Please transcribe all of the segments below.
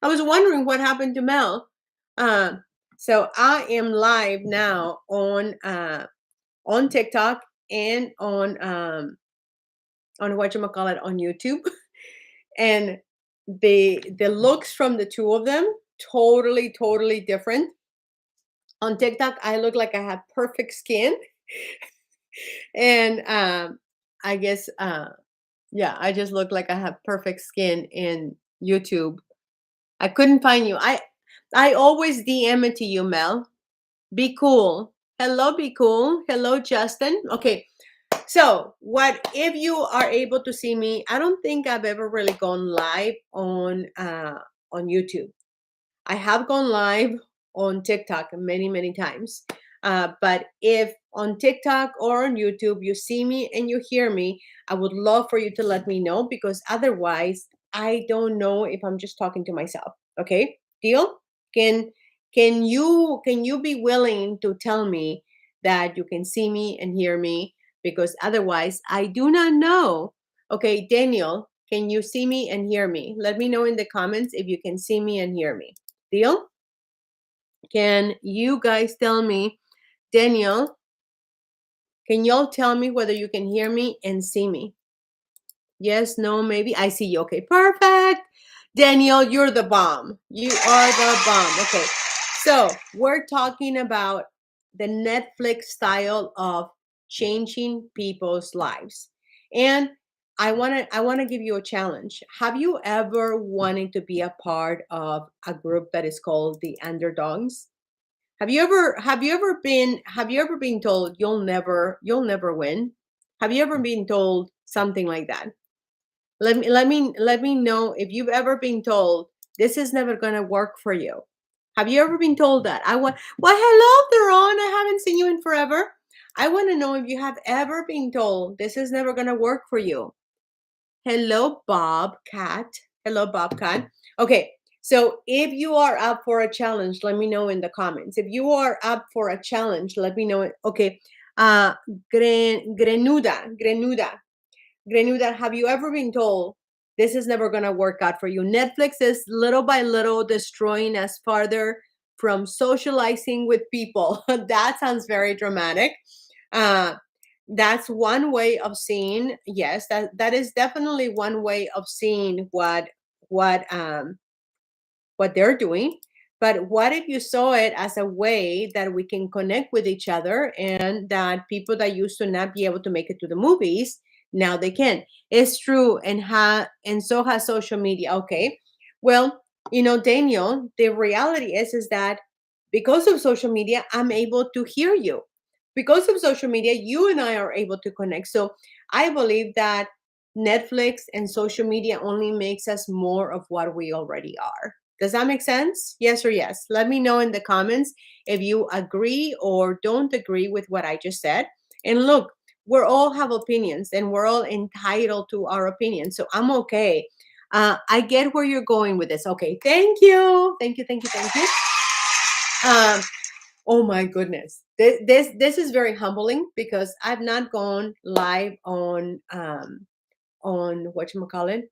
I was wondering what happened to Mel. Um, so I am live now on TikTok and on whatchamacallit on YouTube. And the looks from the two of them totally different. On TikTok, I look like I have perfect skin. And I guess yeah, I just look like I have perfect skin in YouTube. I couldn't find you. I always DM it to you, Mel. Be cool. Hello, be cool. Hello, Justin. Okay. So, what if you are able to see me? I don't think I've ever really gone live on YouTube. I have gone live on TikTok many times. But if on TikTok or on YouTube you see me and you hear me, I would love for you to let me know, because otherwise I don't know if I'm just talking to myself. Okay? Deal? Can can you be willing to tell me that you can see me and hear me? Because otherwise I do not know. Okay, Daniel, can you see me and hear me? Let me know in the comments if you can see me and hear me. Deal? Can you guys tell me, Daniel, can y'all tell me whether you can hear me and see me? Yes, no, maybe. I see you. Okay, perfect. Daniel, you're the bomb. You are the bomb. Okay, so we're talking about the Netflix style of changing people's lives. And I want to give you a challenge. Have you ever wanted to be a part of a group that is called the Underdogs? Have you ever been told you'll never win? Have you ever been told something like that? Let me know if you've ever been told this is never gonna work for you. Have you ever been told that? Hello, Theron. I haven't seen you in forever. I want to know if you have ever been told this is never gonna work for you. Hello, Bobcat. Hello, Bobcat. Okay, so if you are up for a challenge, let me know in the comments. If you are up for a challenge, let me know. Okay, Grenuda, have you ever been told this is never gonna work out for you? Netflix is little by little destroying us farther from socializing with people. That sounds very dramatic. Uh, that's one way of seeing. Yes, that is definitely one way of seeing what um what they're doing. But what if you saw it as a way that we can connect with each other, and that people that used to not be able to make it to the movies, now they can? It's true. And so has social media. Okay, well, Daniel, the reality is that because of social media I'm able to hear you. Because of social media you and I are able to connect. So I believe that Netflix and social media only makes us more of what we already are. Does that make sense? Yes or yes? Let me know in the comments if you agree or don't agree with what I just said. And look, we all have opinions and we're all entitled to our opinions. So I'm okay. I get where you're going with this. Okay. Thank you. Thank you. Thank you. Thank you. Um, oh my goodness. This is very humbling because I've not gone live on whatchamacallit,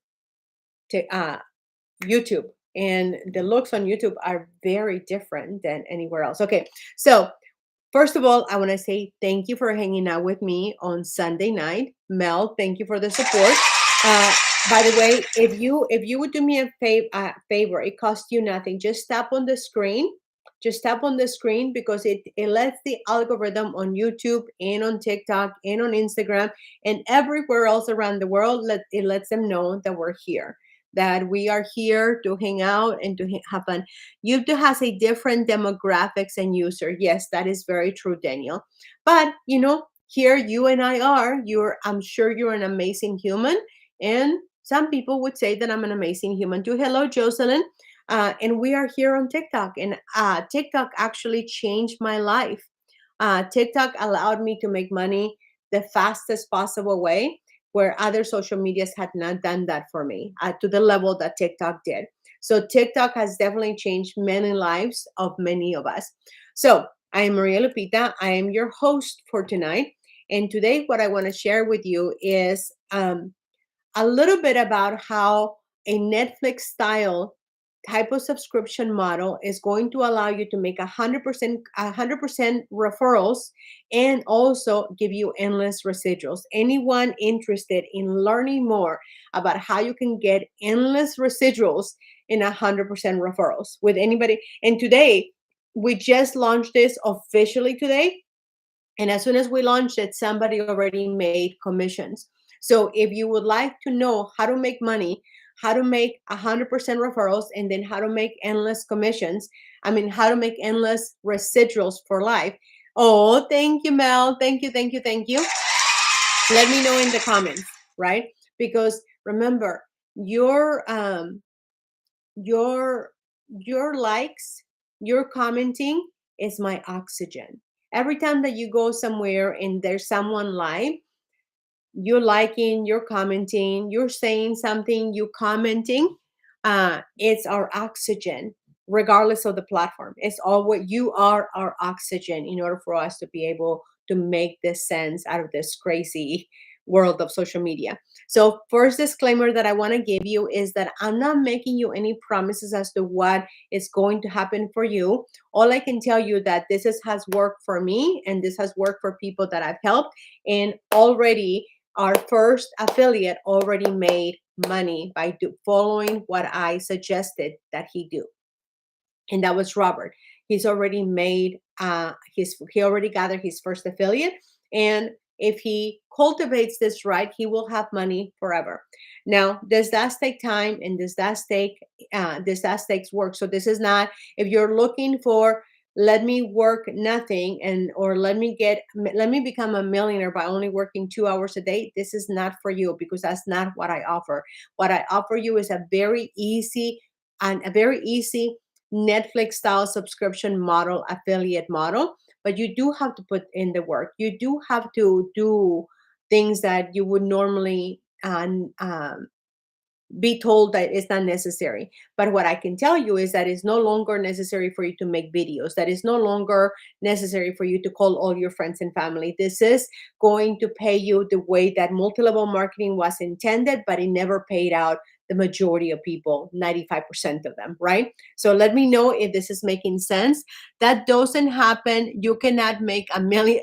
YouTube. And the looks on YouTube are very different than anywhere else. Okay, so first of all, I want to say thank you for hanging out with me on Sunday night. Mel, thank you for the support. Uh, by the way, if you would do me a favor, it costs you nothing. Just tap on the screen. Just tap on the screen, because it lets the algorithm on YouTube and on TikTok and on Instagram and everywhere else around the world, it lets them know that we're here, that we are here to hang out and to have fun. YouTube has a different demographics and user. Yes, that is very true, Daniel. But here you and I are. I'm sure you're an amazing human, and some people would say that I'm an amazing human too. Hello, Jocelyn. And we are here on TikTok, and TikTok actually changed my life. TikTok allowed me to make money the fastest possible way, where other social medias had not done that for me to the level that TikTok did. So TikTok has definitely changed many lives of many of us. So I am Maria Lupita. I am your host for tonight. And today, what I want to share with you is a little bit about how a Netflix style type of subscription model is going to allow you to make 100% referrals and also give you endless residuals. Anyone interested in learning more about how you can get endless residuals in 100% referrals with anybody? And today, we just launched this officially today. And as soon as we launched it, somebody already made commissions. So if you would like to know how to make money, how to make 100% referrals, and then how to make endless commissions, I mean, how to make endless residuals for life. Oh, thank you, Mel. Thank you, thank you, thank you. Let me know in the comments, right? Because remember, your your likes, your commenting is my oxygen. Every time that you go somewhere and there's someone live, you're liking, you're commenting, you're saying something, you commenting, it's our oxygen, regardless of the platform. It's all what you are, our oxygen, in order for us to be able to make this sense out of this crazy world of social media. So first disclaimer that I want to give you is that I'm not making you any promises as to what is going to happen for you. All I can tell you that has worked for me, and this has worked for people that I've helped, and already our first affiliate already made money by following what I suggested that he do. And that was Robert. He's already made he already gathered his first affiliate. And if he cultivates this right, he will have money forever. Now, does that take time, and does that takes work? So this is not, if you're looking for, let me work nothing, and or let me become a millionaire by only working 2 hours a day, this is not for you, because that's not what I offer. What I offer you is a very easy Netflix style subscription model, affiliate model. But you do have to put in the work. You do have to do things that you would normally be told that it's not necessary. But what I can tell you is that it's no longer necessary for you to make videos. That is no longer necessary for you to call all your friends and family. This is going to pay you the way that multi-level marketing was intended, but it never paid out the majority of people, 95% of them, right? So let me know if this is making sense. That doesn't happen. You cannot make a million.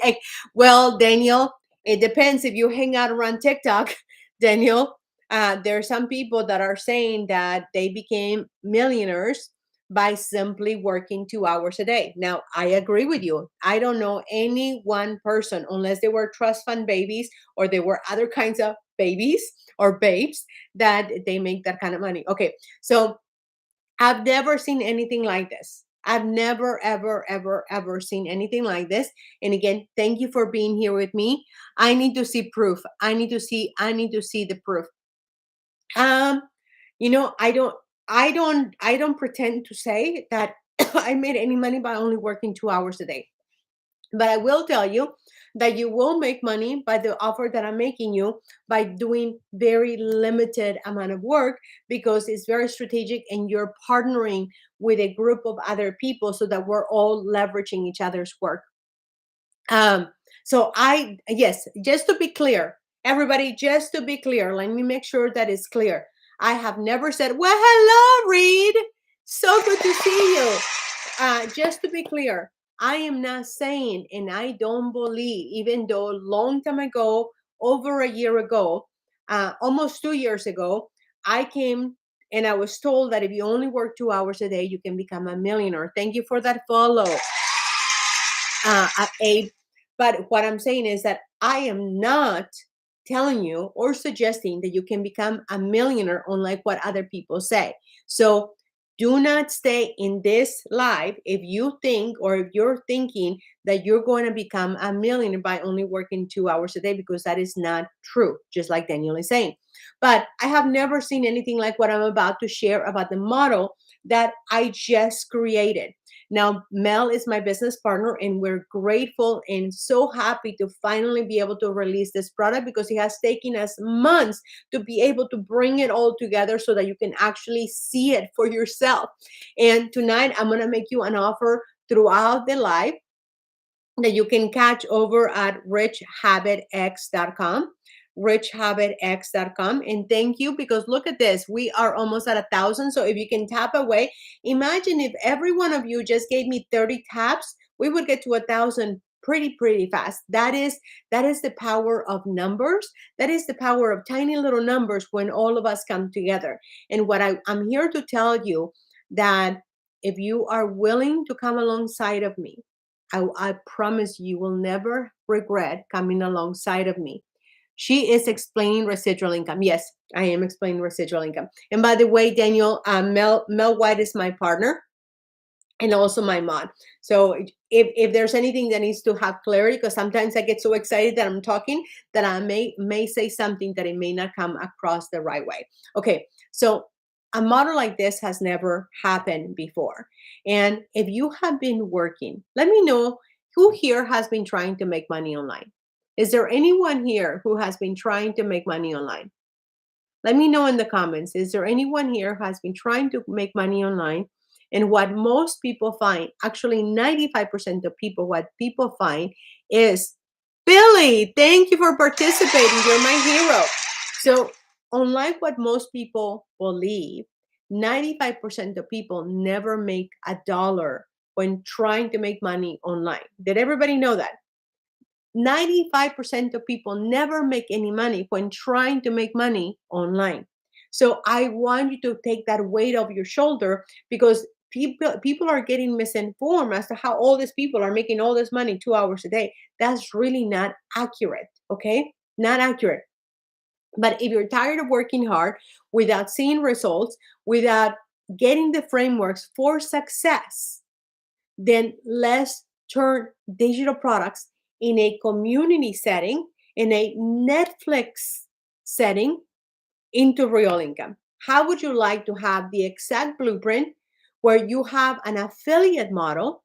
Well, Daniel, it depends if you hang out around TikTok, Daniel. There are some people that are saying that they became millionaires by simply working 2 hours a day. Now, I agree with you. I don't know any one person, unless they were trust fund babies or they were other kinds of babies or babes, that they make that kind of money. Okay, so I've never seen anything like this. I've never, ever, ever, ever seen anything like this. And again, thank you for being here with me. I need to see proof. I need to see the proof. Um, I don't pretend to say that I made any money by only working 2 hours a day. But I will tell you that you will make money by the offer that I'm making you by doing very limited amount of work, because it's very strategic and you're partnering with a group of other people so that we're all leveraging each other's work. Um, so yes, just to be clear, everybody, just to be clear, let me make sure that it's clear. I have never said, well, hello, Reed. So good to see you. Just to be clear, I am not saying, and I don't believe, even though a long time ago, over a year ago, almost 2 years ago, I came and I was told that if you only work 2 hours a day, you can become a millionaire. Thank you for that follow, Abe. But what I'm saying is that I am not telling you or suggesting that you can become a millionaire unlike what other people say. So do not stay in this live if you think, or if you're thinking that you're going to become a millionaire by only working 2 hours a day, because that is not true, just like Daniel is saying. But I have never seen anything like what I'm about to share about the model that I just created. Now, Mel is my business partner, and we're grateful and so happy to finally be able to release this product, because it has taken us months to be able to bring it all together so that you can actually see it for yourself. And tonight, I'm going to make you an offer throughout the live that you can catch over at richhabitx.com. richhabitx.com. And thank you, because look at this. We are almost at 1,000. So if you can tap away, imagine if every one of you just gave me 30 taps, we would get to 1,000 pretty fast. That is the power of numbers. That is the power of tiny little numbers when all of us come together. And what I'm here to tell you, that if you are willing to come alongside of me, I promise you will never regret coming alongside of me. She is explaining residual income. Yes, I am explaining residual income. And by the way, Daniel, Mel White is my partner and also my mod. So if there's anything that needs to have clarity, because sometimes I get so excited that I'm talking that I may say something that it may not come across the right way. Okay, so a model like this has never happened before. And if you have been working, let me know who here has been trying to make money online. Is there anyone here who has been trying to make money online? Let me know in the comments. Is there anyone here who has been trying to make money online? And what most people find, actually 95% of people, what people find is, Billy, thank you for participating. You're my hero. So unlike what most people believe, 95% of people never make a dollar when trying to make money online. Did everybody know that? 95% of people never make any money when trying to make money online. So I want you to take that weight off your shoulder, because people are getting misinformed as to how all these people are making all this money 2 hours a day. That's really not accurate, okay? Not accurate. But if you're tired of working hard without seeing results, without getting the frameworks for success, then let's turn digital products in a community setting, in a Netflix setting, into real income. How would you like to have the exact blueprint where you have an affiliate model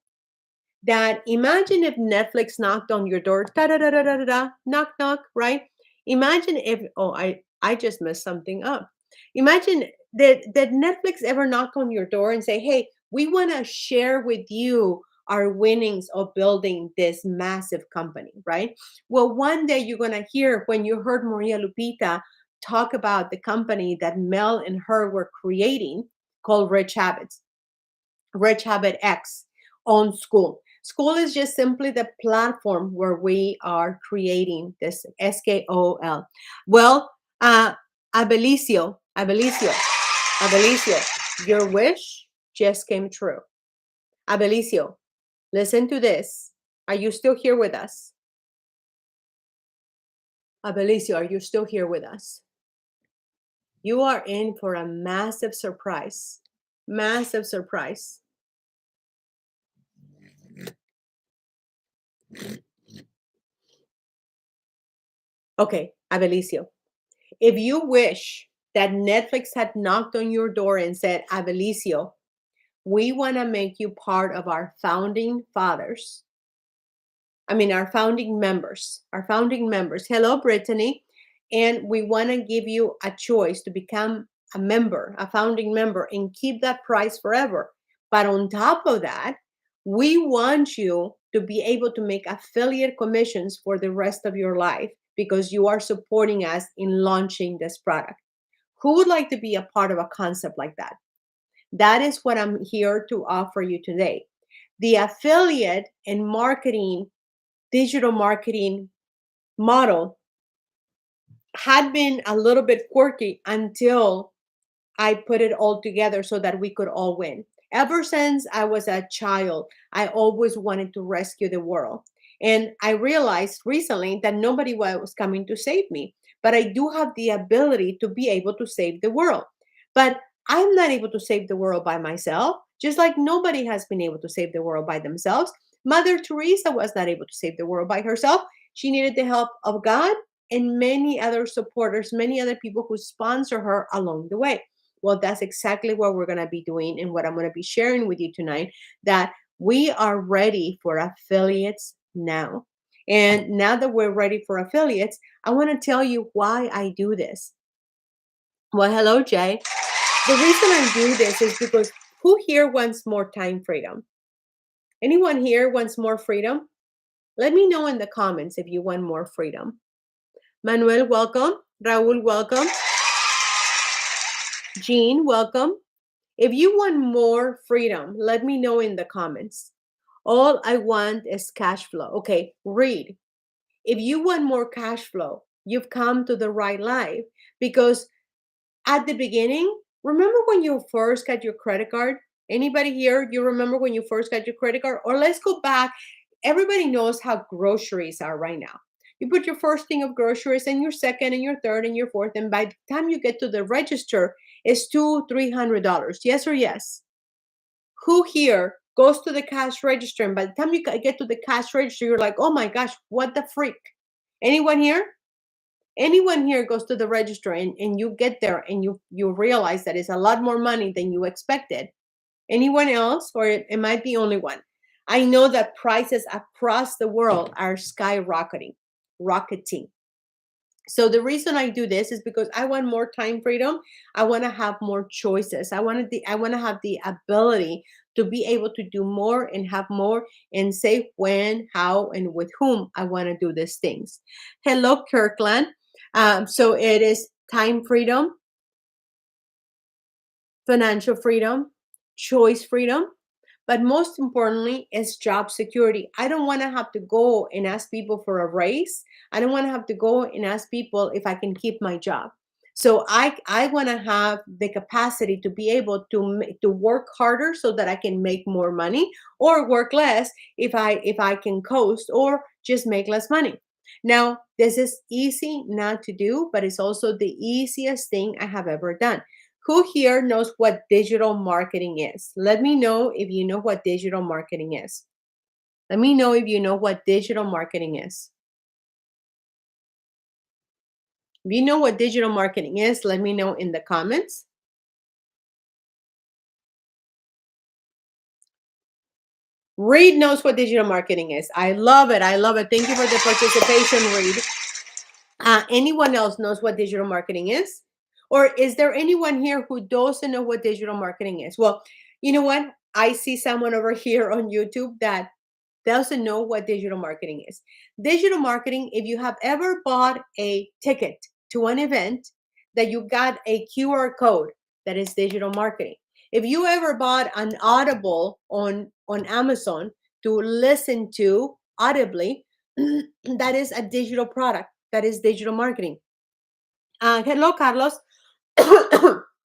that, imagine if Netflix knocked on your door, da da da da da da, knock knock, right? Imagine if, oh, I just messed something up. Imagine that Netflix ever knock on your door and say, hey, we want to share with you our winnings of building this massive company, right? Well, one day you're going to hear, when you heard Maria Lupita talk about the company that Mel and her were creating called Rich Habits, Rich Habit X, on School. School is just simply the platform where we are creating this SKOL. Well, Abelicio, your wish just came true. Abelicio, listen to this. Are you still here with us? Abelicio, are you still here with us? You are in for a massive surprise. Massive surprise. Okay, Abelicio, if you wish that Netflix had knocked on your door and said, Abelicio, we want to make you part of our founding fathers. Our founding members. Hello, Brittany. And we want to give you a choice to become a member, a founding member, and keep that price forever. But on top of that, we want you to be able to make affiliate commissions for the rest of your life, because you are supporting us in launching this product. Who would like to be a part of a concept like that? That is what I'm here to offer you today. The affiliate and marketing, digital marketing model had been a little bit quirky until I put it all together so that we could all win. Ever since I was a child, I always wanted to rescue the world. And I realized recently that nobody was coming to save me, but I do have the ability to be able to save the world. But I'm not able to save the world by myself, just like nobody has been able to save the world by themselves. Mother Teresa was not able to save the world by herself. She needed the help of God and many other supporters, many other people who sponsor her along the way. Well, that's exactly what we're going to be doing and what I'm going to be sharing with you tonight, that we are ready for affiliates now. And now that we're ready for affiliates, I want to tell you why I do this. Well, hello, Jay. The reason I do this is because who here wants more time freedom? Anyone here wants more freedom? Let me know in the comments if you want more freedom. Manuel, welcome. Raul, welcome. Jean, welcome. If you want more freedom, let me know in the comments. All I want is cash flow. Okay, read. If you want more cash flow, you've come to the right life, because at the beginning, remember when you first got your credit card? Anybody here, you remember when you first got your credit card? Or let's go back. Everybody knows how groceries are right now. You put your first thing of groceries and your second and your third and your fourth, and by the time you get to the register, it's $200-300. Yes or yes? Who here goes to the cash register, and by the time you get to the cash register, you're like, oh my gosh, what the freak? Anyone here? Anyone here goes to the register, and you get there and you realize that it's a lot more money than you expected? Anyone else, or am I the only one? I know that prices across the world are skyrocketing, rocketing. So the reason I do this is because I want more time freedom. I want to have more choices. I want to have the ability to be able to do more and have more and say when, how, and with whom I want to do these things. Hello, Kirkland. So it is time freedom, financial freedom, choice freedom, but most importantly is job security. I don't want to have to go and ask people for a raise. I don't want to have to go and ask people if I can keep my job. So I want to have the capacity to be able to work harder so that I can make more money, or work less if I can coast, or just make less money. Now, this is easy not to do, but it's also the easiest thing I have ever done. Who here knows what digital marketing is? Let me know if you know what digital marketing is. Let me know if you know what digital marketing is. If you know what digital marketing is, let me know in the comments. Reed knows what digital marketing is. I love it. I love it. Thank you for the participation, Reed. Anyone else knows what digital marketing is? Or is there anyone here who doesn't know what digital marketing is? Well, you know what? I see someone over here on YouTube that doesn't know what digital marketing is. Digital marketing, if you have ever bought a ticket to an event that you got a QR code, that is digital marketing. If you ever bought an Audible on Amazon to listen to audibly, that is a digital product. That is digital marketing. Hello, Carlos.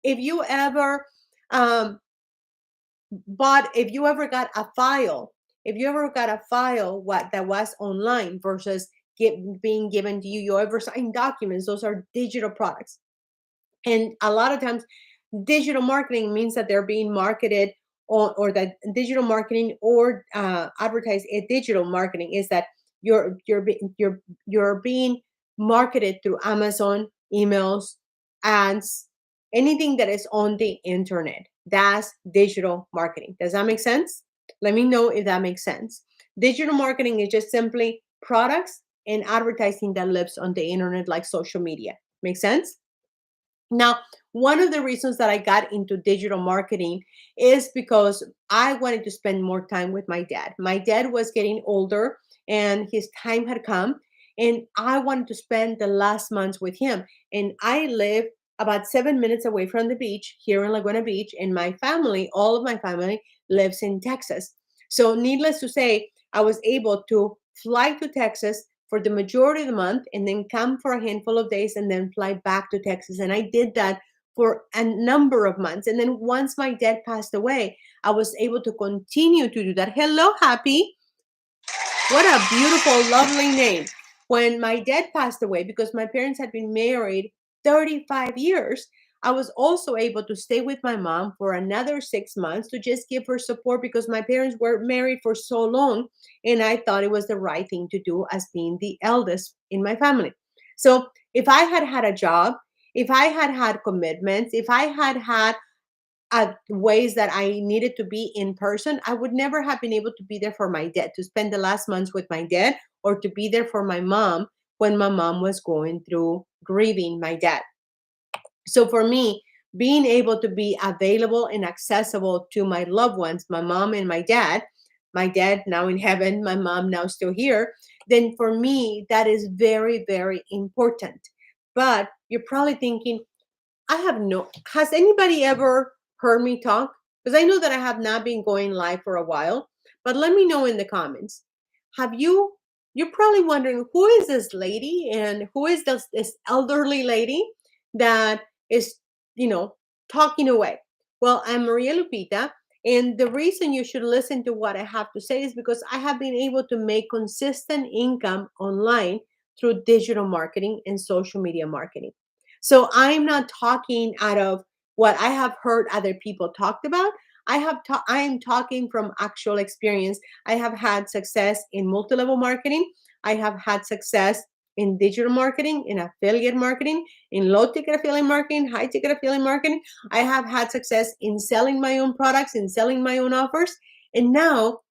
If you ever if you ever got a file, what that was online versus being given to you, you ever signed documents, those are digital products. And a lot of times digital marketing means that they're being marketed or that digital marketing or advertise a digital marketing is that you're being marketed through Amazon, emails, ads, anything that is on the internet. That's digital marketing. Does that make sense? Let me know if that makes sense. Digital marketing is just simply products and advertising that lives on the internet, like social media. Make sense? Now, one of the reasons that I got into digital marketing is because I wanted to spend more time with my dad. My dad was getting older and his time had come, and I wanted to spend the last months with him. And I live about 7 minutes away from the beach here in Laguna Beach, and my family, all of my family, lives in Texas. So, needless to say, I was able to fly to Texas for the majority of the month and then come for a handful of days and then fly back to Texas. And I did that for a number of months. And then once my dad passed away, I was able to continue to do that. Hello, Happy. What a beautiful, lovely name. When my dad passed away, because my parents had been married 35 years, I was also able to stay with my mom for another 6 months to just give her support because my parents were married for so long. And I thought it was the right thing to do as being the eldest in my family. So if I had had a job, if I had had commitments, if I had had ways that I needed to be in person, I would never have been able to be there for my dad, to spend the last months with my dad, or to be there for my mom when my mom was going through grieving my dad. So for me, being able to be available and accessible to my loved ones, my mom and my dad now in heaven, my mom now still here, then for me, that is very, very important. But you're probably thinking, has anybody ever heard me talk? Because I know that I have not been going live for a while, but let me know in the comments. Have you, you're probably wondering, who is this lady and who is this elderly lady that is, talking away? Well, I'm Maria Lupita. And the reason you should listen to what I have to say is because I have been able to make consistent income online through digital marketing and social media marketing. So I'm not talking out of what I have heard other people talked about. I am talking from actual experience. I have had success in multi-level marketing. I have had success in digital marketing, in affiliate marketing, in low ticket affiliate marketing, high ticket affiliate marketing. I have had success in selling my own products, in selling my own offers. And now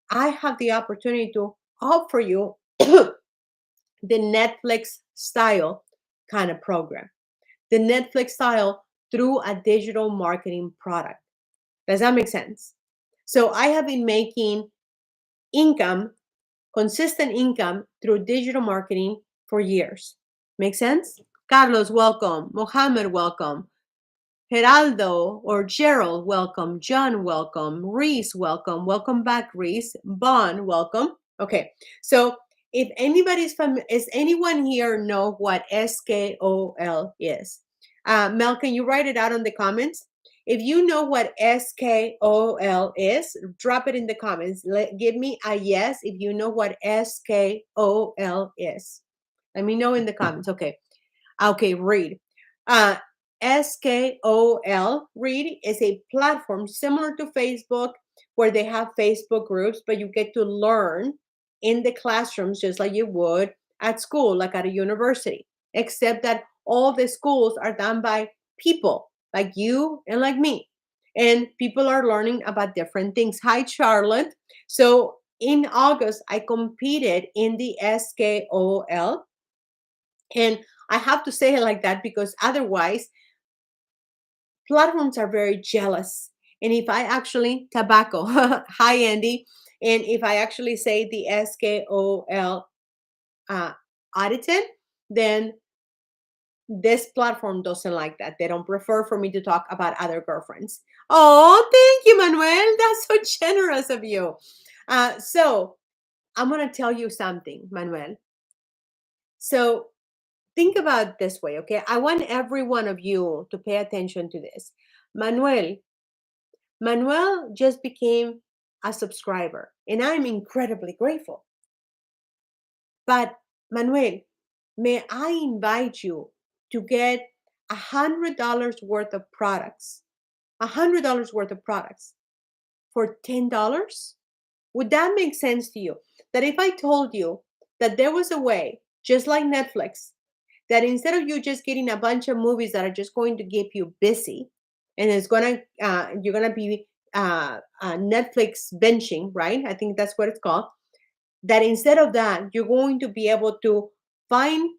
I have the opportunity to offer you the Netflix style kind of program, the Netflix style through a digital marketing product. Does that make sense? So I have been making income, consistent income through digital marketing for years. Make sense? Carlos, welcome. Mohammed, welcome. Geraldo or Gerald, welcome. John, welcome. Reese, welcome. Welcome back, Reese. Bon, welcome. Okay, so if is anyone here know what SKOL is? Mel, can you write it out in the comments? If you know what SKOL is, drop it in the comments. Give me a yes if you know what SKOL is. Let me know in the comments. Okay, read. Uh, SKOL, read, is a platform similar to Facebook where they have Facebook groups, but you get to learn in the classrooms just like you would at school, like at a university, except that all the schools are done by people like you and like me. And people are learning about different things. Hi, Charlotte. So in August, I competed in the SKOL. And I have to say it like that because otherwise, platforms are very jealous. And if I actually, tobacco, hi, Andy. And if I actually say the SKOL audited, then this platform doesn't like that. They don't prefer for me to talk about other girlfriends. Oh, thank you, Manuel. That's so generous of you. So I'm going to tell you something, Manuel. So think about it this way, okay? I want every one of you to pay attention to this. Manuel just became a subscriber, and I'm incredibly grateful. But Manuel, may I invite you to get $100 worth of products, $100 worth of products for $10? Would that make sense to you? That if I told you that there was a way, just like Netflix, that instead of you just getting a bunch of movies that are just going to keep you busy, and you're gonna be Netflix benching, right? I think that's what it's called. That instead of that, you're going to be able to find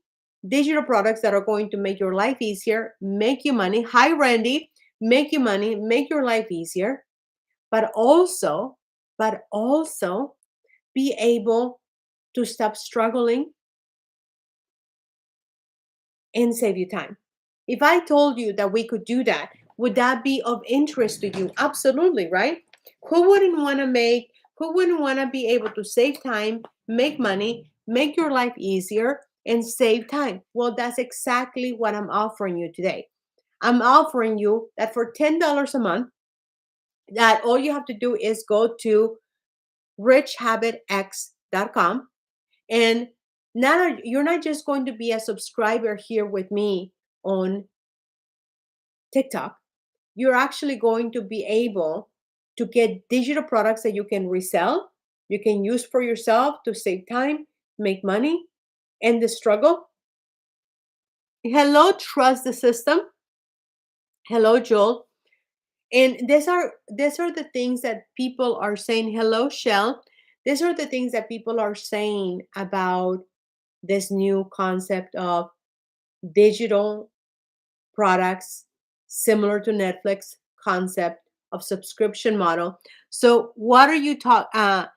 digital products that are going to make your life easier, make you money. Hi, Randy, make you money, make your life easier, but also be able to stop struggling and save you time. If I told you that we could do that, would that be of interest to you? Absolutely, right? Who wouldn't want to be able to save time, make money, make your life easier, and save time? Well, that's exactly what I'm offering you today. I'm offering you that for $10 a month, that all you have to do is go to richhabitx.com. And now you're not just going to be a subscriber here with me on TikTok. You're actually going to be able to get digital products that you can resell, you can use for yourself to save time, make money, end the struggle. Hello, trust the system. Hello, Joel. And these are the things that people are saying. Hello, Shell. These are the things that people are saying about this new concept of digital products similar to Netflix concept of subscription model. So what are you talking?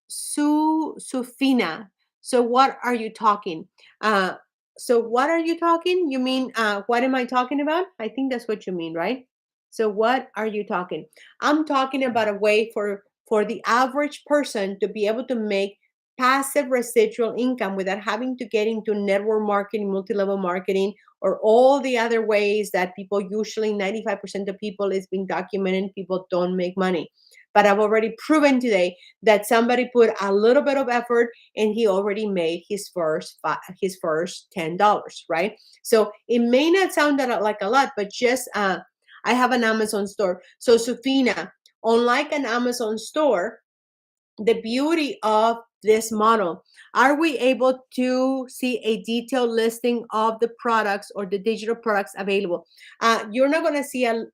Sufina. So what are you talking? Uh, so what are you talking? You mean what am I talking about? I think that's what you mean, right? So what are you talking? I'm talking about a way for the average person to be able to make passive residual income without having to get into network marketing, multi-level marketing, or all the other ways that people usually 95% of people is being documented. People don't make money. But I've already proven today that somebody put a little bit of effort and he already made his first $10, right? So it may not sound that like a lot, but just I have an Amazon store. So Sufina, unlike an Amazon store, the beauty of this model, are we able to see a detailed listing of the products or the digital products available? You're not going to see a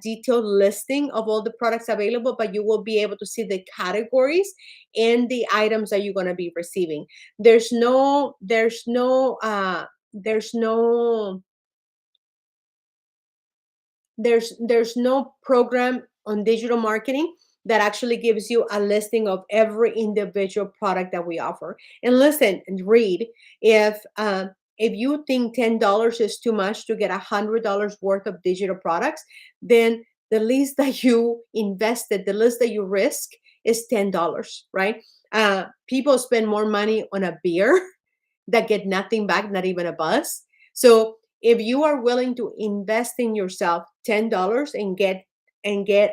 detailed listing of all the products available, but you will be able to see the categories and the items that you're going to be receiving. There's no program on digital marketing that actually gives you a listing of every individual product that we offer. And listen and read. If you think $10 is too much to get $100 worth of digital products, then the least that you invested, the least that you risk is $10, right? People spend more money on a beer that get nothing back, not even a buzz. So if you are willing to invest in yourself $10 and get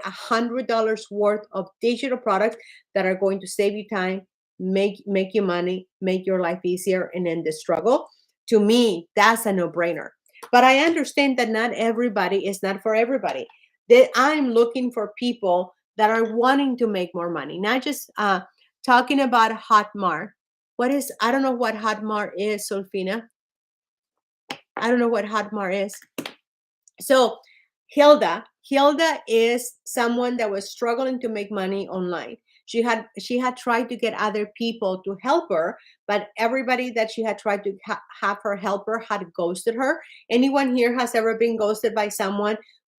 $100 worth of digital products that are going to save you time, make you money, make your life easier, and end the struggle, to me, that's a no-brainer. But I understand that not everybody is not for everybody. That I'm looking for people that are wanting to make more money, not just talking about Hotmart. I don't know what Hotmart is, Solfina. I don't know what Hotmart is. So Hilda is someone that was struggling to make money online. She had tried to get other people to help her, but everybody that she had tried to have her help her had ghosted her. Anyone here has ever been ghosted by someone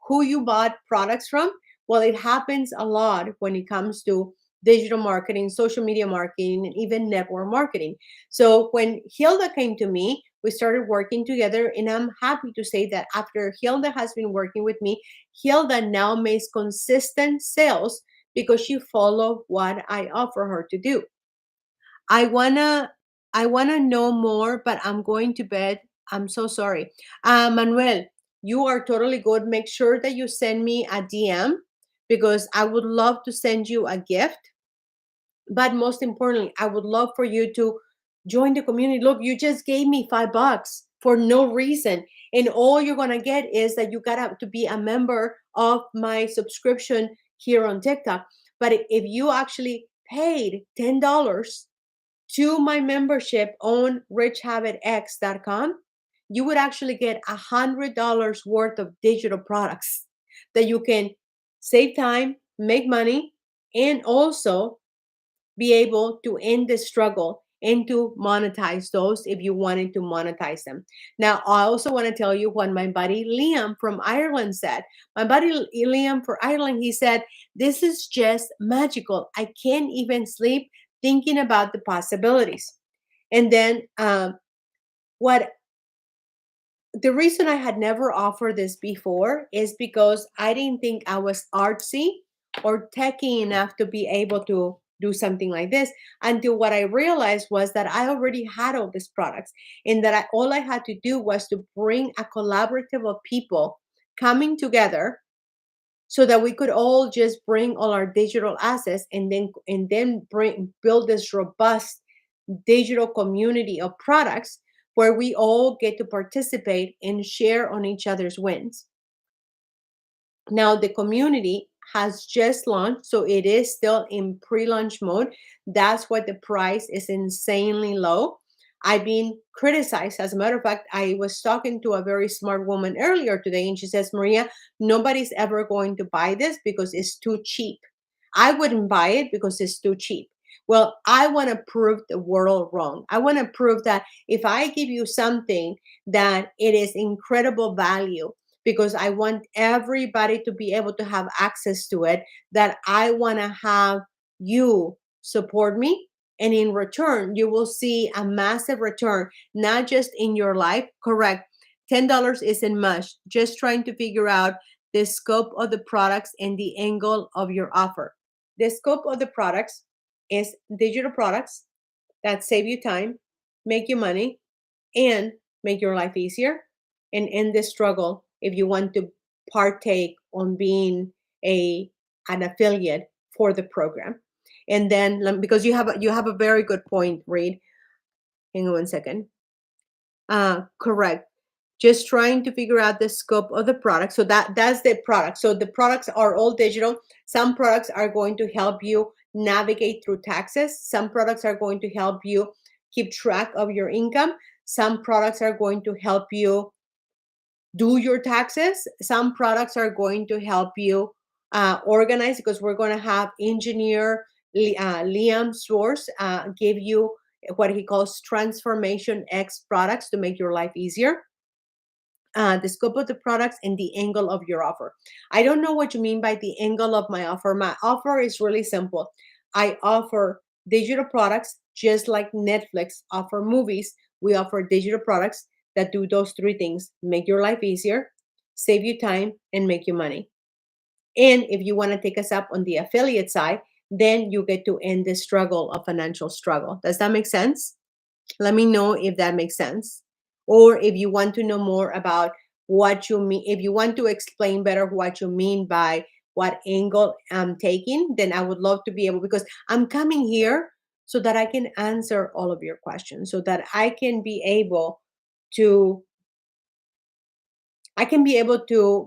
who you bought products from? Well, it happens a lot when it comes to digital marketing, social media marketing, and even network marketing. So when Hilda came to me, we started working together, and I'm happy to say that after Hilda has been working with me, Hilda now makes consistent sales because she followed what I offer her to do. I wanna know more, but I'm going to bed. I'm so sorry. Manuel, you are totally good. Make sure that you send me a DM because I would love to send you a gift. But most importantly, I would love for you to join the community. Look, you just gave me $5 for no reason. And all you're going to get is that you got to be a member of my subscription here on TikTok. But if you actually paid $10 to my membership on richhabitx.com, you would actually get $100 worth of digital products that you can save time, make money, and also be able to end the struggle and to monetize those if you wanted to monetize them. Now, I also want to tell you what my buddy Liam from Ireland said. My buddy Liam from Ireland, he said, "This is just magical. I can't even sleep thinking about the possibilities." And then what the reason I had never offered this before is because I didn't think I was artsy or techy enough to be able to do something like this, until what I realized was that I already had all these products, and that all I had to do was to bring a collaborative of people coming together so that we could all just bring all our digital assets, and then build this robust digital community of products where we all get to participate and share on each other's wins. Now, the community has just launched, so it is still in pre launch mode. That's why the price is insanely low. I've been criticized. As a matter of fact, I was talking to a very smart woman earlier today, and she says, "Maria, nobody's ever going to buy this because it's too cheap." I wouldn't buy it because it's too cheap. Well, I want to prove the world wrong. I want to prove that if I give you something, that it is incredible value, because I want everybody to be able to have access to it, that I want to have you support me, and in return, you will see a massive return, not just in your life. Correct. $10 isn't much. Just trying to figure out the scope of the products and the angle of your offer. The scope of the products is digital products that save you time, make you money, and make your life easier and end the struggle if you want to partake on being a an affiliate for the program. And then because you have a very good point, Reed. Hang on one second. Correct. Just trying to figure out the scope of the product. So that's the product. So the products are all digital. Some products are going to help you navigate through taxes. Some products are going to help you keep track of your income. Some products are going to help you do your taxes. Some products are going to help you organize, because we're going to have engineer Liam Source give you what he calls Transformation X products to make your life easier. The scope of the products and the angle of your offer. I don't know what you mean by the angle of my offer. My offer is really simple. I offer digital products just like Netflix offer movies. We offer digital products that do those three things: make your life easier, save you time, and make you money. And if you want to take us up on the affiliate side, then you get to end the struggle of financial struggle. Does that make sense? Let me know if that makes sense. Or if you want to know more about what you mean, if you want to explain better what you mean by what angle I'm taking, then I would love to be able, because I'm coming here so that I can answer all of your questions, so that I can be able to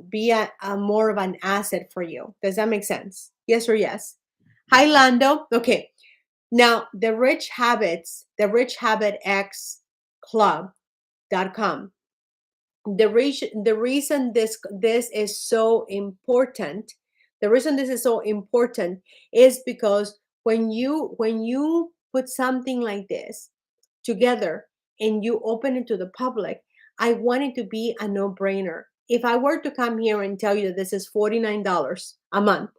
be a more of an asset for you. Does that make sense? Yes or yes? Hi, Lando. Okay. Now, the Rich Habit X Club.com. The reason this is so important, the reason this is so important is because when you put something like this together and you open it to the public, I want it to be a no-brainer. If I were to come here and tell you that this is $49 a month,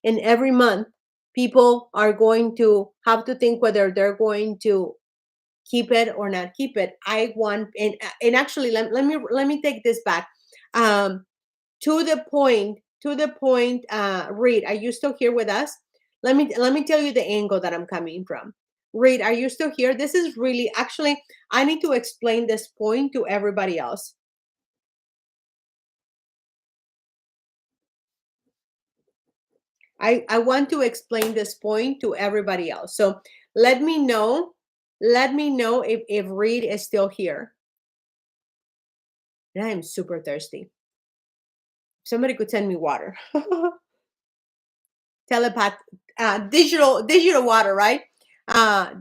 and every month people are going to have to think whether they're going to keep it or not keep it. I want, and actually let me take this back. To the point, Reed, are you still here with us? Let me tell you the angle that I'm coming from. Reed, are you still here? This is really, actually, I need to explain this point to everybody else. I want to explain this point to everybody else. So let me know if Reed is still here. And I am super thirsty. Somebody could send me water. Telepath, digital water, right?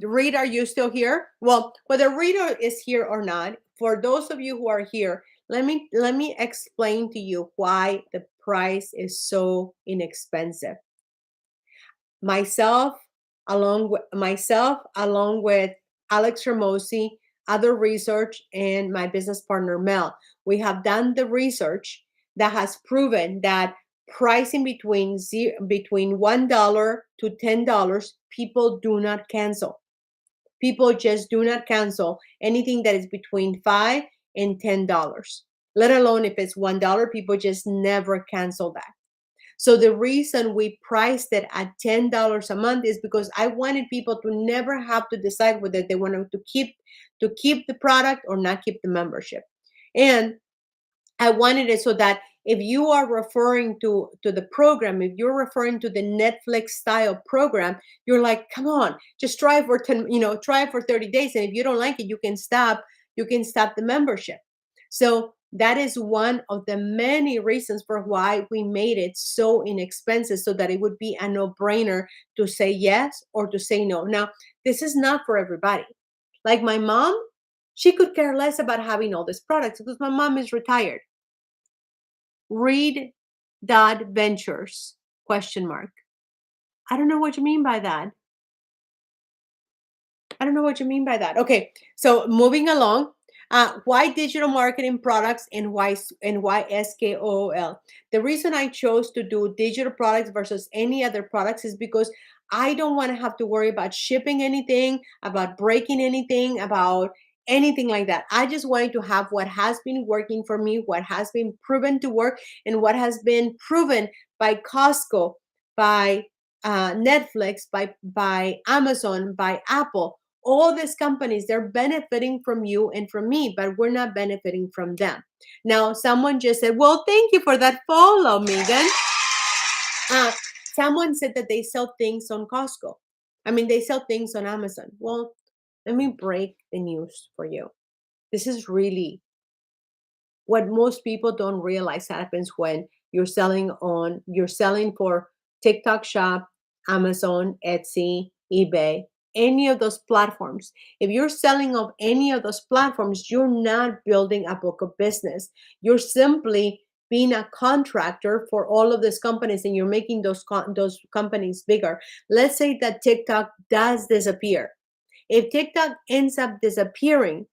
Reed, are you still here? Well, whether Reader is here or not, for those of you who are here, let me explain to you why the price is so inexpensive. Myself along with Alex Ramosi, other research, and my business partner Mel, we have done the research that has proven that pricing between $1 to $10, people do not cancel. People just do not cancel anything that is between $5 and $10. Let alone if it's $1, people just never cancel that. So the reason we priced it at $10 a month is because I wanted people to never have to decide whether they wanted to keep the product or not keep the membership. And I wanted it so that if you are referring to the program, if you're referring to the Netflix style program, you're like, come on, just try it for 10, try it for 30 days. And if you don't like it, you can stop the membership. So that is one of the many reasons for why we made it so inexpensive, so that it would be a no-brainer to say yes or to say no. Now, this is not for everybody. Like my mom, she could care less about having all these products because my mom is retired. Read dot ventures question mark. I don't know what you mean by that. I don't know what you mean by that. Okay, so moving along. Why digital marketing products and why SKOL? The reason I chose to do digital products versus any other products is because I don't want to have to worry about shipping anything, about breaking anything, about anything like that. I just wanted to have what has been working for me, what has been proven to work, and what has been proven by Costco, by Netflix, by Amazon, by Apple. All these companies, they're benefiting from you and from me, but we're not benefiting from them. Now, someone just said, well, thank you for that follow, Megan. uh, Someone said that they sell things on Costco. I mean, they sell things on Amazon. Well, let me break the news for you. This is really what most people don't realize happens when you're selling for TikTok Shop, Amazon, Etsy, eBay, any of those platforms. If you're selling of any of those platforms, you're not building a book of business. You're simply being a contractor for all of these companies, and you're making those companies bigger. Let's say that TikTok does disappear. If TikTok ends up disappearing,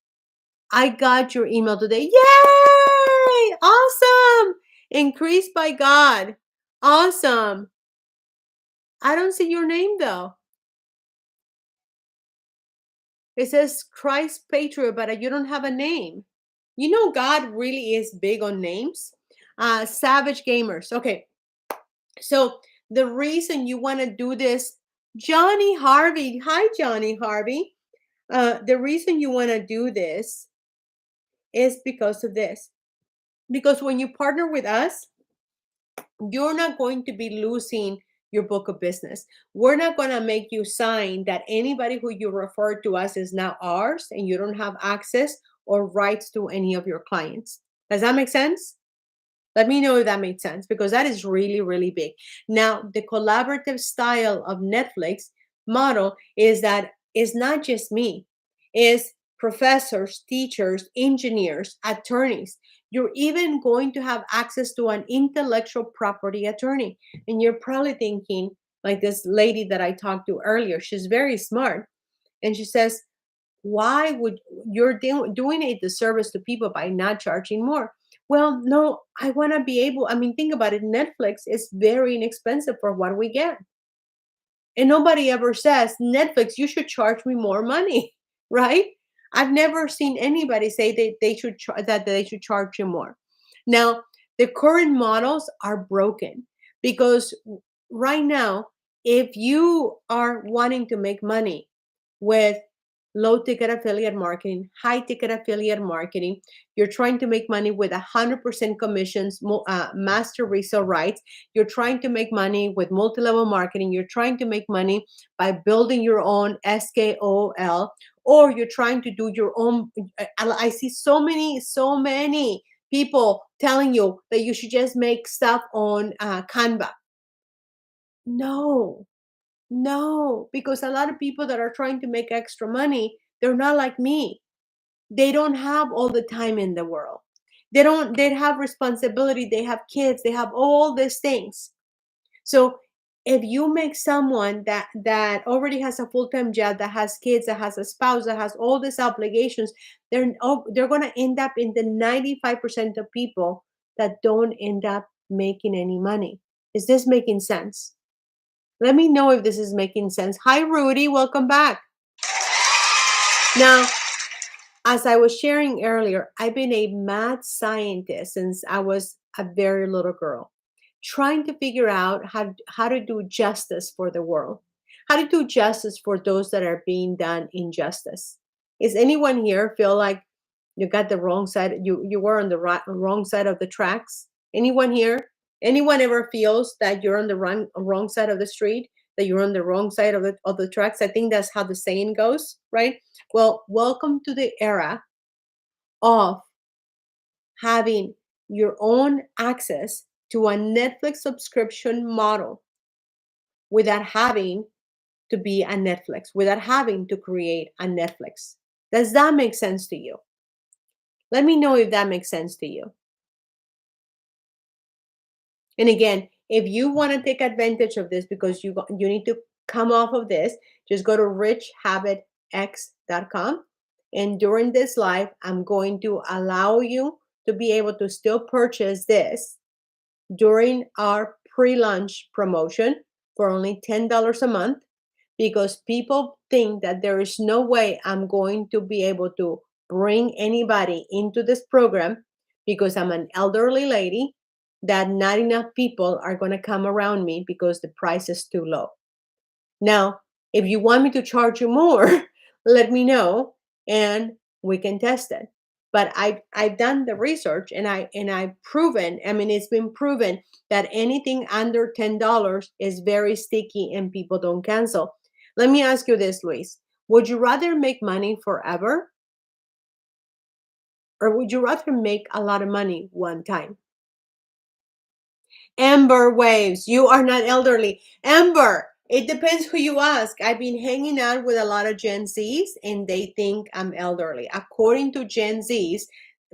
I got your email today. Yay! Awesome! Increased by God. Awesome. I don't see your name though. It says Christ Patriot, but you don't have a name. You know, God really is big on names. Savage Gamers. Okay. So the reason you want to do this, Johnny Harvey. Hi, Johnny Harvey. The reason you want to do this is because of this. Because when you partner with us, you're not going to be losing your book of business. We're not going to make you sign that anybody who you refer to us is now ours and you don't have access or rights to any of your clients. Does that make sense? Let me know if that makes sense, because that is really, really big. Now, the collaborative style of Netflix model is that it's not just me, it's professors, teachers, engineers, attorneys. You're even going to have access to an intellectual property attorney. And you're probably thinking, like this lady that I talked to earlier, she's very smart. And she says, why would you're doing a disservice to people by not charging more? Well, no, I want to be able, I mean, think about it. Netflix is very inexpensive for what we get, and nobody ever says, Netflix, you should charge me more money. Right? I've never seen anybody say that they should charge you more. Now, the current models are broken because right now, if you are wanting to make money with low ticket affiliate marketing, high ticket affiliate marketing, you're trying to make money with 100% commissions, master resale rights, you're trying to make money with multi-level marketing, you're trying to make money by building your own SKOL, or you're trying to do your own. I see so many people telling you that you should just make stuff on Canva. No, no, because a lot of people that are trying to make extra money, they're not like me. They don't have all the time in the world. They have responsibility, they have kids, they have all these things. So if you make someone that already has a full-time job, that has kids, that has a spouse, that has all these obligations, they're going to end up in the 95% of people that don't end up making any money. Is this making sense? Let me know if this is making sense. Hi, Rudy. Welcome back. Now, as I was sharing earlier, I've been a mad scientist since I was a very little girl, trying to figure out how to do justice for the world, how to do justice for those that are being done injustice. Is anyone here feel like you got the wrong side? You were on the wrong side of the tracks? Anyone here? Anyone ever feels that you're on the wrong side of the street? That you're on the wrong side of the tracks? I think that's how the saying goes, right? Well, welcome to the era of having your own access to a Netflix subscription model without having to be a Netflix, without having to create a Netflix. Does that make sense to you? Let me know if that makes sense to you. And again, if you want to take advantage of this because you need to come off of this, just go to richhabitx.com And during this live, I'm going to allow you to be able to still purchase this during our pre-launch promotion for only $10 a month, because people think that there is no way I'm going to be able to bring anybody into this program because I'm an elderly lady, that not enough people are going to come around me because the price is too low. Now, if you want me to charge you more, let me know and we can test it. But I've done the research and I've proven, I mean, it's been proven that anything under $10 is very sticky and people don't cancel. Let me ask you this, Luis. Would you rather make money forever, or would you rather make a lot of money one time? Amber Waves, you are not elderly. Amber, it depends who you ask. I've been hanging out with a lot of Gen Zs and they think I'm elderly. According to Gen Zs,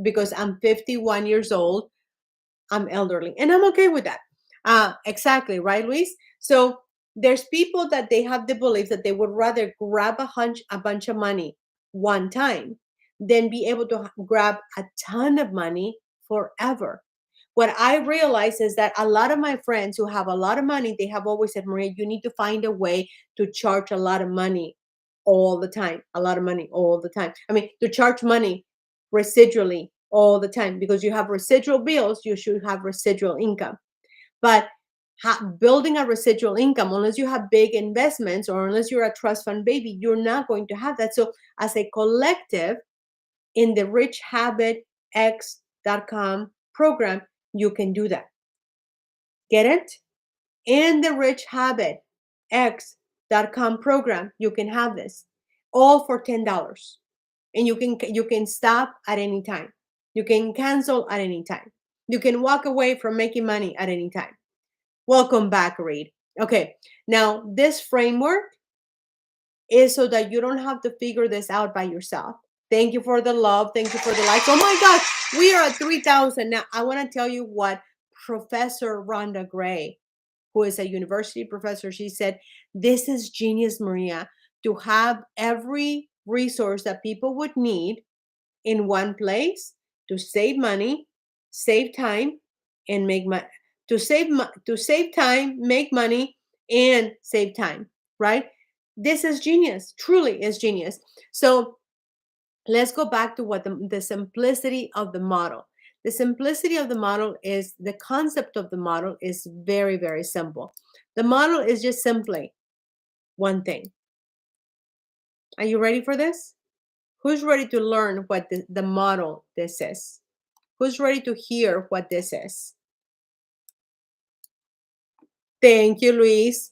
because I'm 51 years old, I'm elderly. And I'm okay with that. Exactly, right, Luis? So there's people that they have the belief that they would rather grab a bunch of money one time than be able to grab a ton of money forever. What I realize is that a lot of my friends who have a lot of money, they have always said, Maria, you need to find a way to charge a lot of money all the time, a lot of money all the time. I mean, to charge money residually all the time, because you have residual bills, you should have residual income. But building a residual income, unless you have big investments or unless you're a trust fund baby, you're not going to have that. So, as a collective, in the richhabitx.com program, you can do that. Get it? In the richhabitx.com program, you can have this all for $10. And you can stop at any time. You can cancel at any time. You can walk away from making money at any time. Welcome back, Reed. Okay, now this framework is so that you don't have to figure this out by yourself. Thank you for the love. Thank you for the likes. Oh my gosh, we are at 3,000. Now, I want to tell you what Professor Rhonda Gray, who is a university professor, she said, this is genius, Maria, to have every resource that people would need in one place to save money, save time, and make money. To save time, make money, and save time. Right? This is genius. Truly is genius. So let's go back to what the simplicity of the model. The simplicity of the model is the concept of the model is very, very simple. The model is just simply one thing. Are you ready for this? Who's ready to learn what the model this is? Who's ready to hear what this is? Thank you, Luis.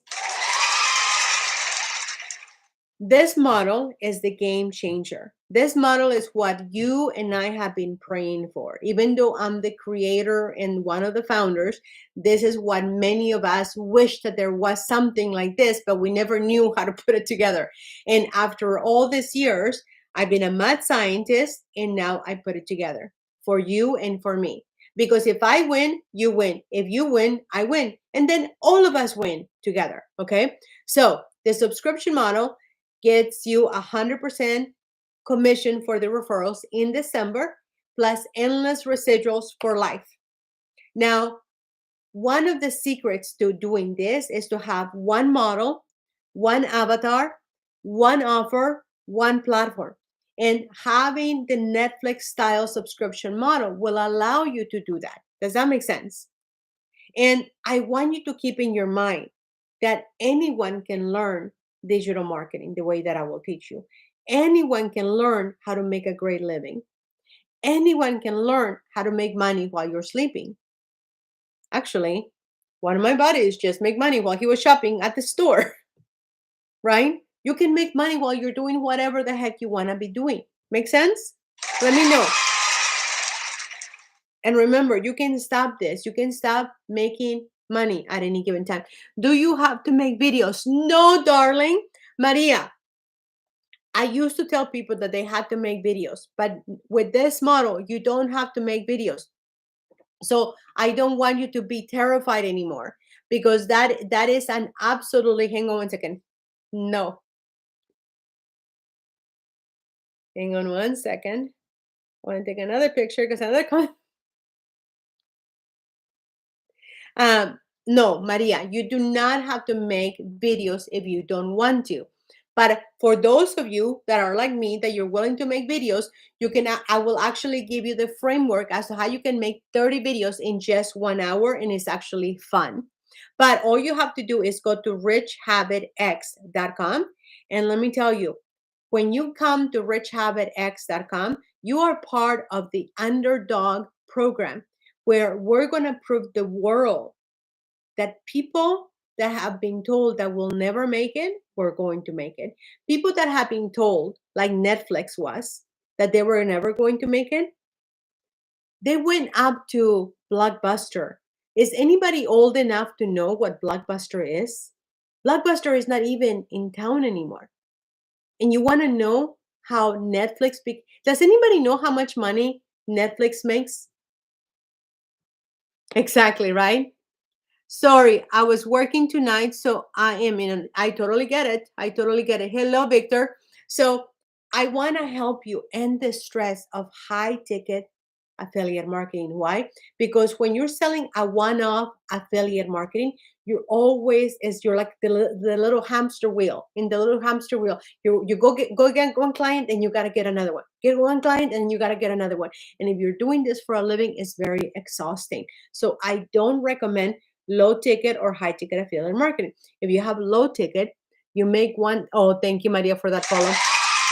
This model is the game changer. This model is what you and I have been praying for. Even though I'm the creator and one of the founders, this is what many of us wish that there was something like this, but we never knew how to put it together. And after all these years, I've been a mad scientist and now I put it together for you and for me. Because if I win, you win. If you win, I win. And then all of us win together. Okay. So the subscription model gets you 100% commission for the referrals in December, plus endless residuals for life. Now, one of the secrets to doing this is to have one model, one avatar, one offer, one platform. And having the Netflix style subscription model will allow you to do that. Does that make sense? And I want you to keep in your mind that anyone can learn digital marketing the way that I will teach you. Anyone can learn how to make a great living. Anyone can learn how to make money while you're sleeping. Actually, one of my buddies just make money while he was shopping at the store, right? You can make money while you're doing whatever the heck you want to be doing. Make sense? Let me know. And remember, you can stop this. You can stop making money at any given time. Do you have to make videos? No, darling. Maria, I used to tell people that they had to make videos, but with this model, you don't have to make videos. So I don't want you to be terrified anymore, because that is an absolutely, hang on one second. No. Hang on one second. I want to take another picture because another no, Maria, you do not have to make videos if you don't want to. But for those of you that are like me, that you're willing to make videos, you can. I will actually give you the framework as to how you can make 30 videos in just 1 hour, and it's actually fun. But all you have to do is go to richhabitx.com, and let me tell you, when you come to richhabitx.com, you are part of the underdog program, where we're going to prove the world that people that have been told that will never make it, we're going to make it. People that have been told, like Netflix was, that they were never going to make it, they went up to Blockbuster. Is anybody old enough to know what Blockbuster is? Blockbuster is not even in town anymore. And you want to know how Netflix does anybody know how much money Netflix makes? Exactly, right? Sorry, I was working tonight, so I am in I totally get it. I totally get it. Hello, Victor. So I want to help you end the stress of high ticket affiliate marketing. Why? Because when you're selling a one-off affiliate marketing, you're like the little hamster wheel. In the little hamster wheel, you go get one client and you gotta get another one. Get one client and you gotta get another one. And if you're doing this for a living, it's very exhausting. So I don't recommend low ticket or high ticket affiliate marketing. If you have low ticket, you make one. Oh, thank you, Maria, for that follow.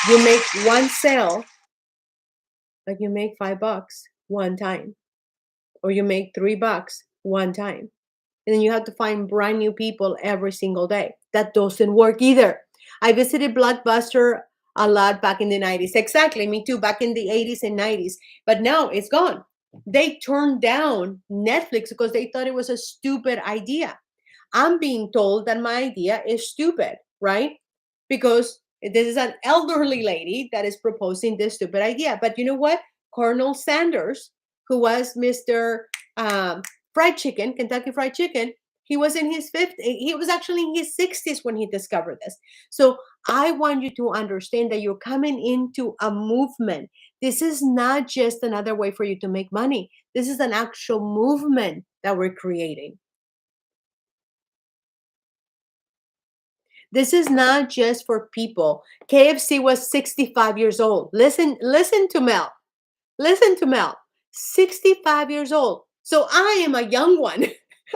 You make one sale, but you make $5 one time, or you make $3 one time. And then you have to find brand new people every single day. That doesn't work either. I visited Blockbuster a lot back in the 90s. Exactly, me too, back in the 80s and 90s. But now it's gone. They turned down Netflix because they thought it was a stupid idea. I'm being told that my idea is stupid, right? Because this is an elderly lady that is proposing this stupid idea. But you know what? Colonel Sanders, who was Mr. Fried Chicken, Kentucky Fried Chicken, he was in his 50s. He was actually in his 60s when he discovered this. So I want you to understand that you're coming into a movement. This is not just another way for you to make money. This is an actual movement that we're creating. This is not just for people. KFC was 65 years old. Listen to Mel. Listen to Mel. 65 years old. So I am a young one.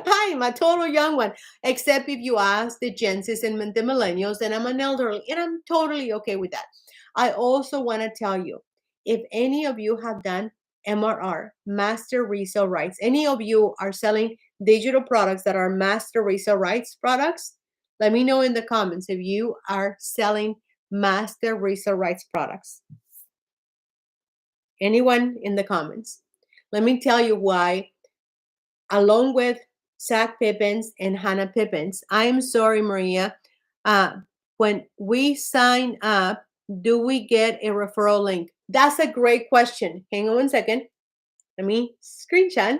I am a total young one. Except if you ask the Gen Zs and the millennials, then I'm an elderly, and I'm totally okay with that. I also want to tell you, if any of you have done MRR, master resale rights, any of you are selling digital products that are master resale rights products, let me know in the comments if you are selling master resale rights products. Anyone in the comments? Let me tell you why, along with Zach Pippins and Hannah Pippins. I'm sorry, Maria. Uh, when we sign up, do we get a referral link? That's a great question. Hang on one second. Let me screenshot.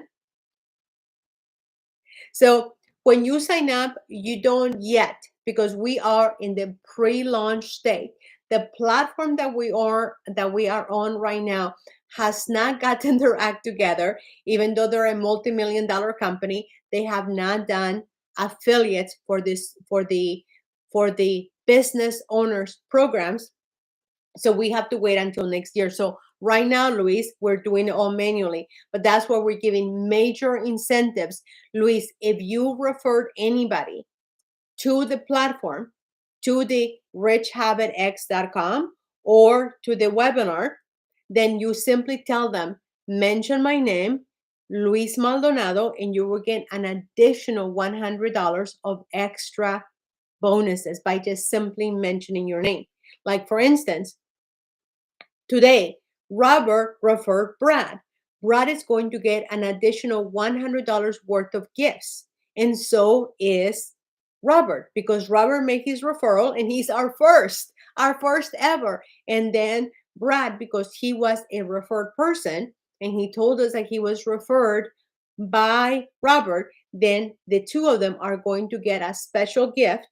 So when you sign up, you don't yet, because we are in the pre-launch state. The platform that we are on right now has not gotten their act together. Even though they're a multi-million dollar company, they have not done affiliates for the business owners programs. So we have to wait until next year. So right now, Luis, we're doing it all manually, but that's why we're giving major incentives. Luis, if you referred anybody to the platform, to the richhabitx.com or to the webinar, then you simply tell them, mention my name, Luis Maldonado, and you will get an additional $100 of extra bonuses by just simply mentioning your name. Like, for instance, today, Robert referred Brad. Brad is going to get an additional $100 worth of gifts. And so is Robert, because Robert made his referral and he's our first ever. And then Brad, because he was a referred person and he told us that he was referred by Robert, then the two of them are going to get a special gift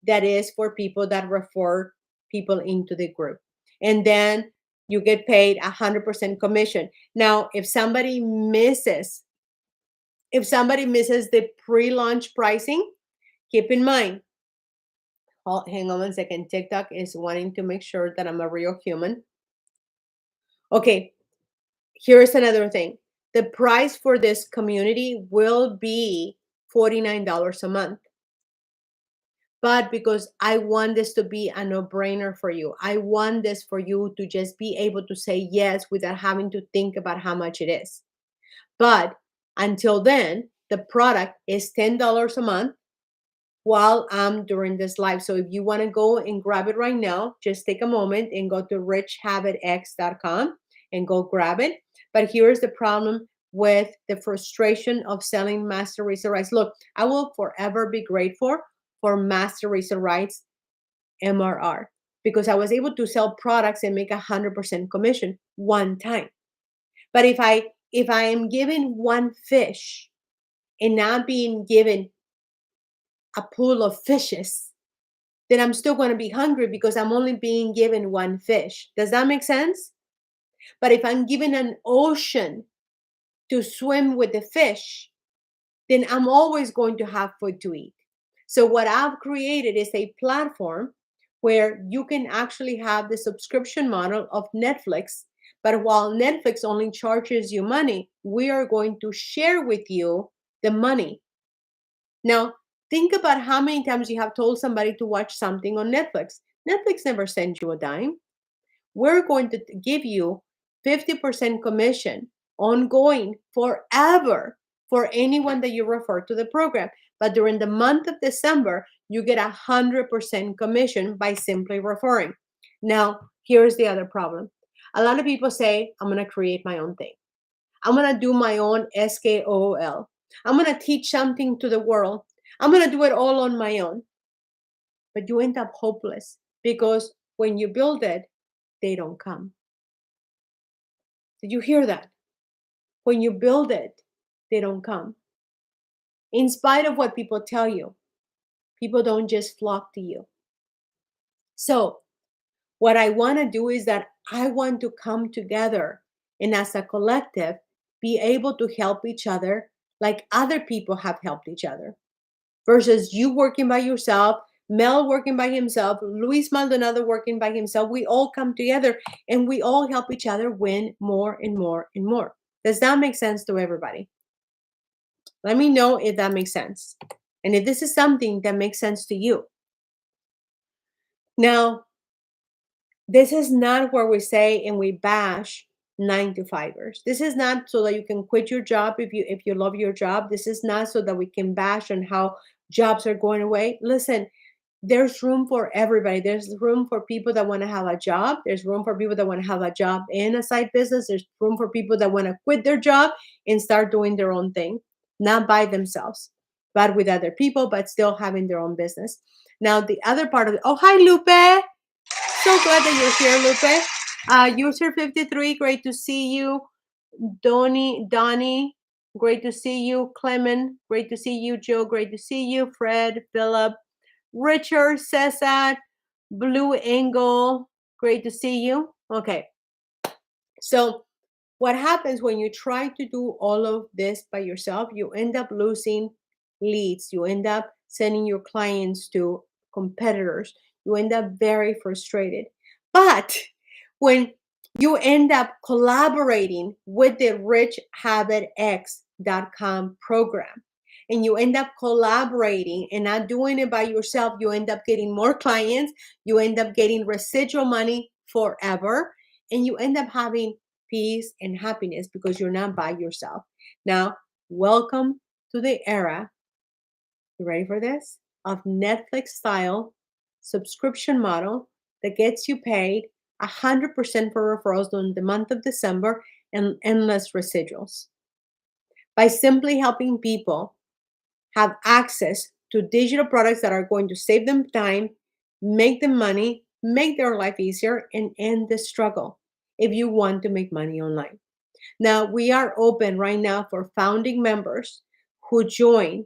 that is for people that refer people into the group. And then you get paid 100% commission. Now, if somebody misses the pre-launch pricing, keep in mind, hang on 1 second. TikTok is wanting to make sure that I'm a real human. Okay, here's another thing. The price for this community will be $49 a month. But because I want this to be a no-brainer for you, I want this for you to just be able to say yes without having to think about how much it is. But until then, the product is $10 a month while I'm during this live. So if you want to go and grab it right now, just take a moment and go to richhabitx.com and go grab it. But here's the problem with the frustration of selling Master Racer Rights. Look, I will forever be grateful for Master Racer Rights MRR because I was able to sell products and make 100% commission one time. But if I am given one fish and not being given a pool of fishes, then I'm still going to be hungry because I'm only being given one fish. Does that make sense? But if I'm given an ocean to swim with the fish, then I'm always going to have food to eat. So what I've created is a platform where you can actually have the subscription model of Netflix. But while Netflix only charges you money, we are going to share with you the money. Now, think about how many times you have told somebody to watch something on Netflix. Netflix never sends you a dime. We're going to give you 50% commission ongoing forever for anyone that you refer to the program. But during the month of December, you get 100% commission by simply referring. Now, here's the other problem. A lot of people say, I'm going to create my own thing. I'm going to do my own SKOL. I'm going to teach something to the world. I'm going to do it all on my own. But you end up hopeless because when you build it, they don't come. Did you hear that? When you build it, they don't come. In spite of what people tell you, people don't just flock to you. So, what I want to do is that I want to come together and as a collective be able to help each other like other people have helped each other versus you working by yourself, Mel working by himself, Luis Maldonado working by himself. We all come together and we all help each other win more and more and more. Does that make sense to everybody? Let me know if that makes sense. And if this is something that makes sense to you. Now, this is not where we say and we bash 9-to-5ers. This is not so that you can quit your job if you love your job. This is not so that we can bash on how jobs are going away. Listen, there's room for everybody. There's room for people that want to have a job. There's room for people that want to have a job and a side business. There's room for people that want to quit their job and start doing their own thing, not by themselves, but with other people, but still having their own business. Now, the other part of it, oh, hi, Lupe. So glad that you're here, Lupe. User 53, great to see you. Donnie, great to see you. Clement, great to see you. Joe, great to see you. Fred, Philip, Richard, Cesar, Blue Angle, great to see you. Okay. So what happens when you try to do all of this by yourself, you end up losing leads. You end up sending your clients to competitors. You end up very frustrated. But when you end up collaborating with the richhabitx.com program, and you end up collaborating and not doing it by yourself, you end up getting more clients, you end up getting residual money forever, and you end up having peace and happiness because you're not by yourself. Now, welcome to the era, you ready for this? Of Netflix style subscription model that gets you paid 100% for referrals during the month of December and endless residuals. By simply helping people have access to digital products that are going to save them time, make them money, make their life easier, and end the struggle if you want to make money online. Now, we are open right now for founding members who join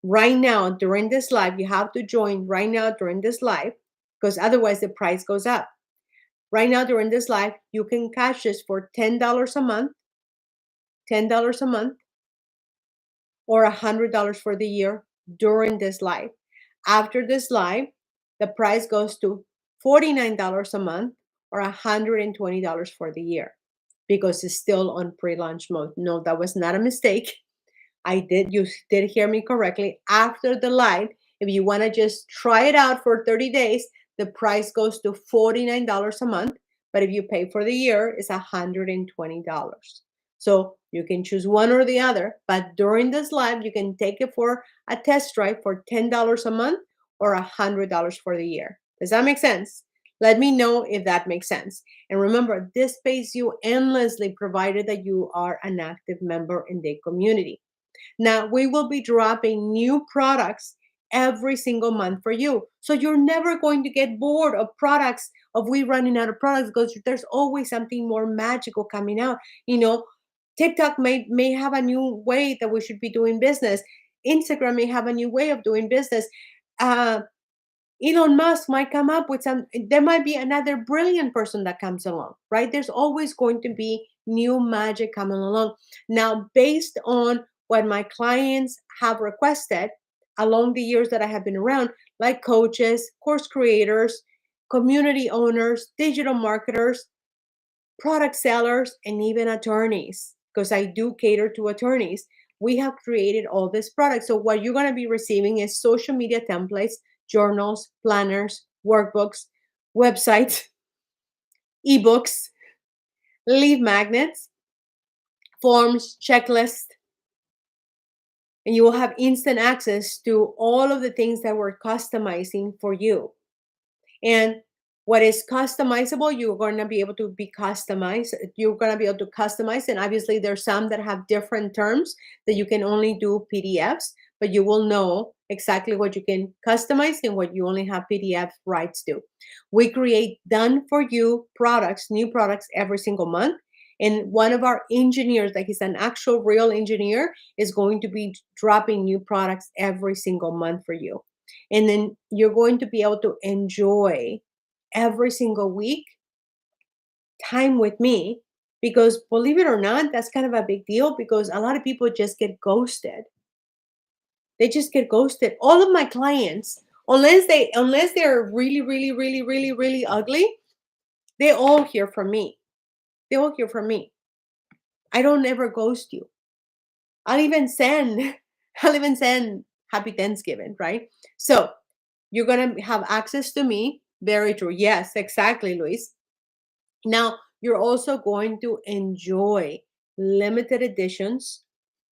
right now during this live. You have to join right now during this live because otherwise the price goes up. Right now, during this live, you can catch this for $10 a month, $10 a month, or $100 for the year during this live. After this live, the price goes to $49 a month or $120 for the year because it's still on pre-launch mode. No, that was not a mistake. You did hear me correctly. After the live, if you want to just try it out for 30 days, the price goes to $49 a month. But if you pay for the year, it's $120. So you can choose one or the other. But during this live, you can take it for a test drive for $10 a month or $100 for the year. Does that make sense? Let me know if that makes sense. And remember, this pays you endlessly provided that you are an active member in the community. Now, we will be dropping new products every single month for you. So you're never going to get bored of products, of we running out of products, because there's always something more magical coming out. You know, TikTok may have a new way that we should be doing business. Instagram may have a new way of doing business. Uh, Elon Musk might come up with there might be another brilliant person that comes along, right? There's always going to be new magic coming along. Now, based on what my clients have requested along the years that I have been around, like coaches, course creators, community owners, digital marketers, product sellers, and even attorneys, because I do cater to attorneys. We have created all this product. So what you're going to be receiving is social media templates, journals, planners, workbooks, websites, ebooks, lead magnets, forms, checklists, and you will have instant access to all of the things that we're customizing for you. And what is customizable, you're going to be able to be customized. You're going to be able to customize. And obviously, there's some that have different terms that you can only do PDFs, but you will know exactly what you can customize and what you only have PDF rights to. We create done for you products, new products every single month. And one of our engineers, like he's an actual real engineer, is going to be dropping new products every single month for you. And then you're going to be able to enjoy every single week time with me, because believe it or not, that's kind of a big deal, because a lot of people just get ghosted. They just get ghosted. All of my clients, unless they're really, really, really, really, really ugly, they all hear from me. They all hear from me. I don't ever ghost you. I'll even send I'll even send happy Thanksgiving, right? So you're going to have access to me. Very true. Yes, exactly, Luis. Now, you're also going to enjoy limited editions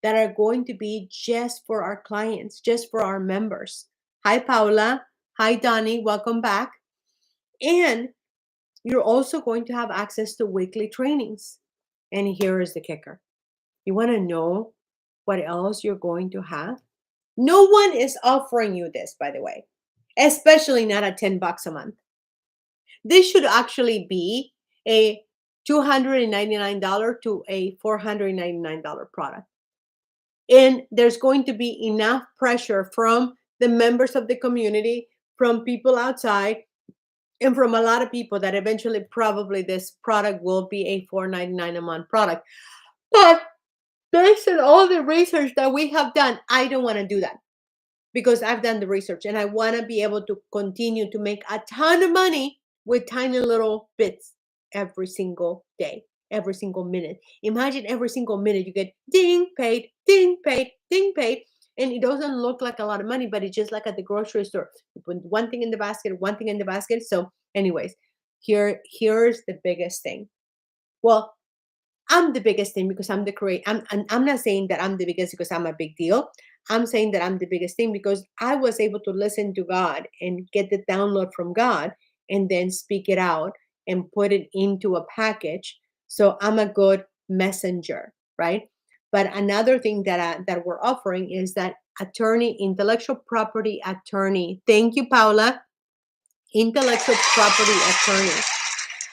that are going to be just for our clients, just for our members. Hi, Paula. Hi, Donnie. Welcome back. And you're also going to have access to weekly trainings. And here is the kicker. You want to know what else you're going to have? No one is offering you this, by the way, especially not at $10 a month. This should actually be a $299 to a $499 product. And there's going to be enough pressure from the members of the community, from people outside, and from a lot of people that eventually probably this product will be a $499 a month product. But based on all the research that we have done, I don't want to do that, because I've done the research and I want to be able to continue to make a ton of money with tiny little bits every single day, every single minute. Imagine every single minute you get ding paid, ding paid, ding paid. And it doesn't look like a lot of money, but it's just like at the grocery store. You put one thing in the basket, one thing in the basket. So, anyways, here's the biggest thing. Well, I'm the biggest thing because I'm the creator. I'm not saying that I'm the biggest because I'm a big deal. I'm saying that I'm the biggest thing because I was able to listen to God and get the download from God and then speak it out and put it into a package. So I'm a good messenger, right? But another thing that we're offering is that attorney, intellectual property attorney. Thank you, Paula. Intellectual property attorney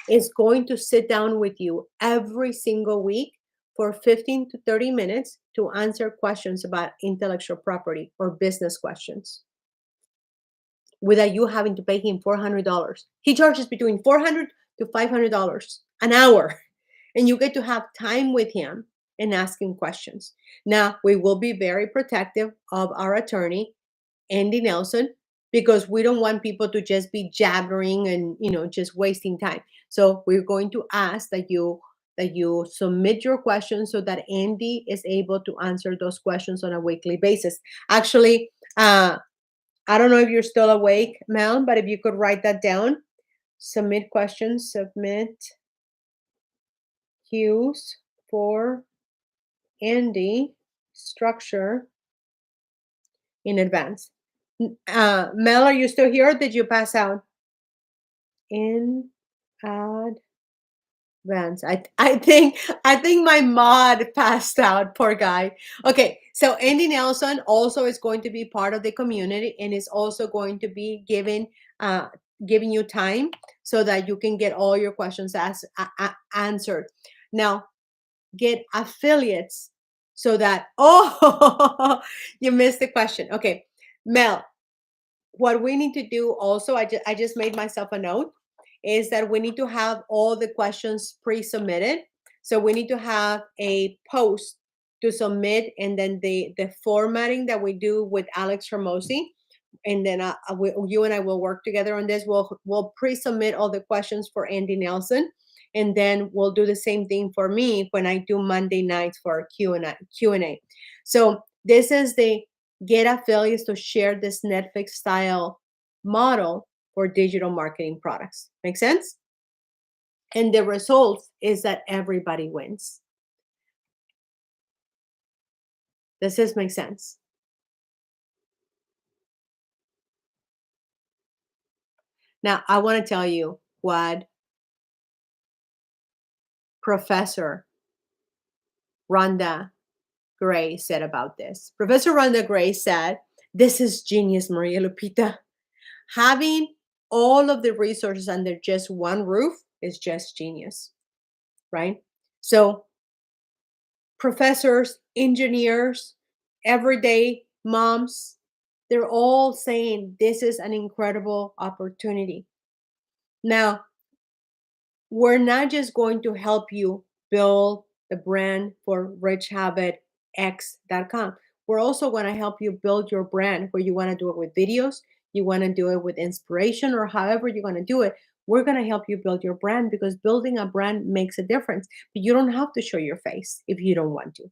is going to sit down with you every single week for 15 to 30 minutes to answer questions about intellectual property or business questions without you having to pay him $400. He charges between $400 to $500 an hour. And you get to have time with him and ask him questions. Now, we will be very protective of our attorney, Andy Nelson, because we don't want people to just be jabbering and just wasting time. So we're going to ask that you submit your questions so that Andy is able to answer those questions on a weekly basis. Actually, I don't know if you're still awake, Mel, but if you could write that down. Submit questions, submit cues for Andy, structure in advance. Mel, are you still here? Or did you pass out? In advance. I think my mod passed out. Poor guy. Okay, so Andy Nelson also is going to be part of the community and is also going to be uh, giving you time so that you can get all your questions answered. Now, get affiliates so that you missed the question. Okay, Mel, what we need to do also, I just made myself a note, is that we need to have all the questions pre-submitted. So we need to have a post to submit, and then the formatting that we do with Alex Hermosi, and then you and I will work together on this. We'll pre-submit all the questions for Andy Nelson, and then we'll do the same thing for me when I do Monday nights for Q&A. So this is the get affiliates to share this Netflix style model for digital marketing products. Make sense? And the result is that everybody wins. Does this make sense? Now, I want to tell you what Professor Rhonda Gray said about this. Professor Rhonda Gray said, "This is genius, Maria Lupita. Having all of the resources under just one roof is just genius," right? So professors, engineers, everyday moms, they're all saying this is an incredible opportunity. Now, we're not just going to help you build the brand for richhabitx.com. We're also going to help you build your brand where you want to do it with videos, you want to do it with inspiration, or however you're going to do it. We're going to help you build your brand because building a brand makes a difference. But you don't have to show your face if you don't want to.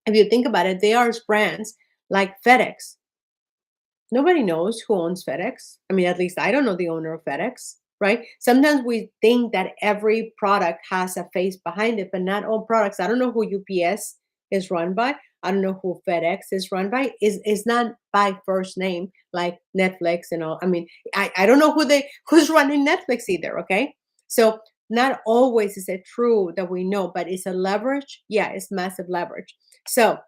If you think about it, there are brands like FedEx. Nobody knows who owns FedEx. I mean, at least I don't know the owner of FedEx, right? Sometimes we think that every product has a face behind it, but not all products. I don't know who UPS is run by. I don't know who FedEx is run by. Is not by first name like Netflix and all. I mean, I don't know who's running Netflix either. Okay, so not always is it true that we know, but it's a leverage. Yeah, it's massive leverage. So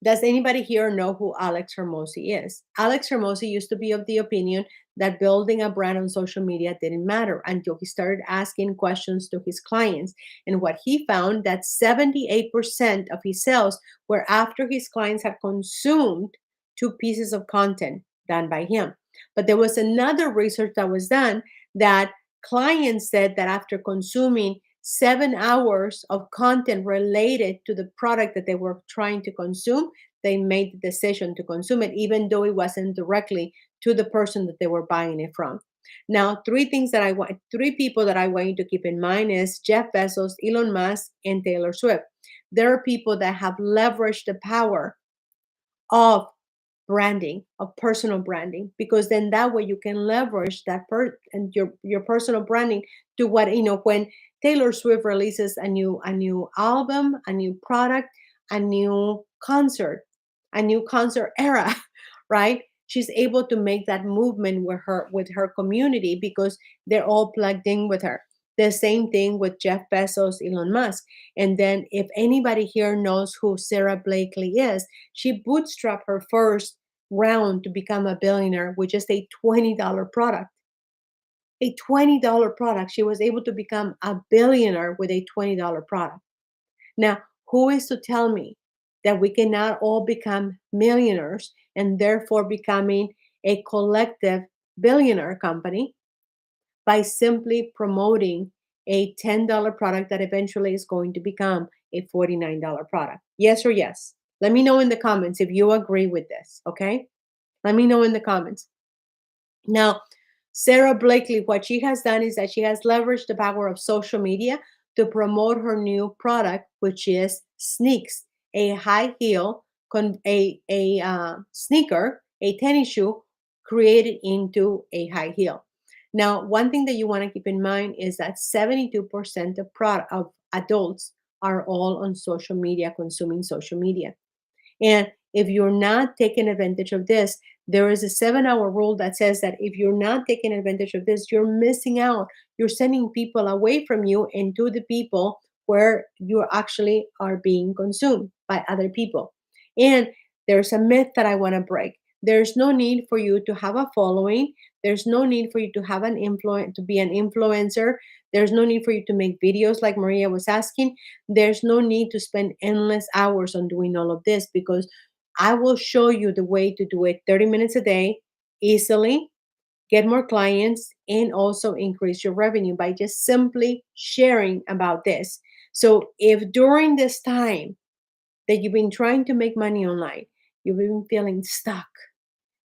does anybody here know who Alex Hermosi is? Alex Hermosi used to be of the opinion that building a brand on social media didn't matter until he started asking questions to his clients. And what he found that 78% of his sales were after his clients had consumed 2 pieces of content done by him. But there was another research that was done that clients said that after consuming 7 hours of content related to the product that they were trying to consume, they made the decision to consume it, even though it wasn't directly to the person that they were buying it from. Now, three people that I want you to keep in mind is Jeff Bezos, Elon Musk, and Taylor Swift. There are people that have leveraged the power of branding, of personal branding, because then that way you can leverage that and your personal branding to what when Taylor Swift releases a new album, a new product, a new concert era, right? She's able to make that movement with her community because they're all plugged in with her. The same thing with Jeff Bezos, Elon Musk. And then if anybody here knows who Sarah Blakely is, she bootstrapped her first round to become a billionaire with just a $20 product. A $20 product. She was able to become a billionaire with a $20 product. Now, who is to tell me that we cannot all become millionaires and therefore becoming a collective billionaire company by simply promoting a $10 product that eventually is going to become a $49 product. Yes or yes? Let me know in the comments if you agree with this, okay? Let me know in the comments. Now, Sarah Blakely, what she has done is that she has leveraged the power of social media to promote her new product, which is Sneaks, a high heel, sneaker, a tennis shoe created into a high heel. Now, one thing that you want to keep in mind is that 72% of adults are all on social media, consuming social media. And if you're not taking advantage of this, there is a 7 hour rule that says that if you're not taking advantage of this, you're missing out. You're sending people away from you and to the people where you actually are being consumed by other people. And there's a myth that I want to break. There's no need for you to have a following. There's no need for you to have to be an influencer. There's no need for you to make videos like Maria was asking. There's no need to spend endless hours on doing all of this because I will show you the way to do it 30 minutes a day easily, get more clients, and also increase your revenue by just simply sharing about this. So, if during this time that you've been trying to make money online, you've been feeling stuck,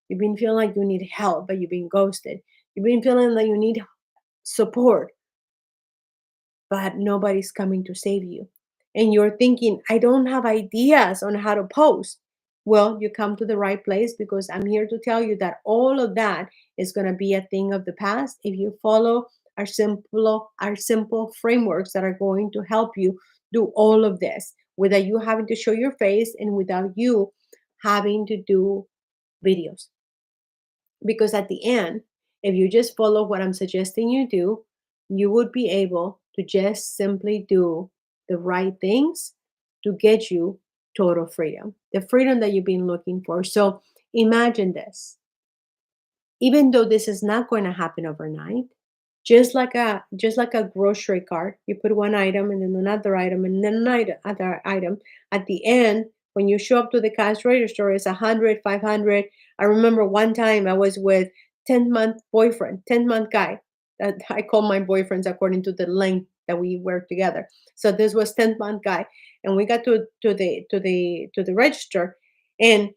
you've been feeling like you need help, but you've been ghosted, you've been feeling like you need support, but nobody's coming to save you. And you're thinking, I don't have ideas on how to post. Well, you come to the right place because I'm here to tell you that all of that is going to be a thing of the past if you follow our simple frameworks that are going to help you do all of this without you having to show your face and without you having to do videos. Because at the end, if you just follow what I'm suggesting you do, you would be able to just simply do the right things to get you total freedom, the freedom that you've been looking for. So imagine this. Even though this is not going to happen overnight, just like a grocery cart, you put one item and then another item and then another item. At the end, when you show up to the cash register, it's 100, 500. I remember one time I was with 10-month boyfriend, 10-month guy. That I call my boyfriends according to the length that we were together. So this was 10-month guy, and we got to the register, and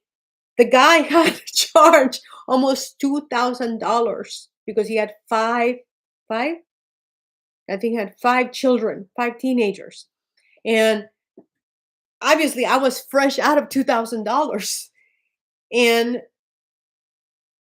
the guy had to charge almost $2,000 because he had five, I think he had five children, five teenagers. And obviously I was fresh out of $2,000. And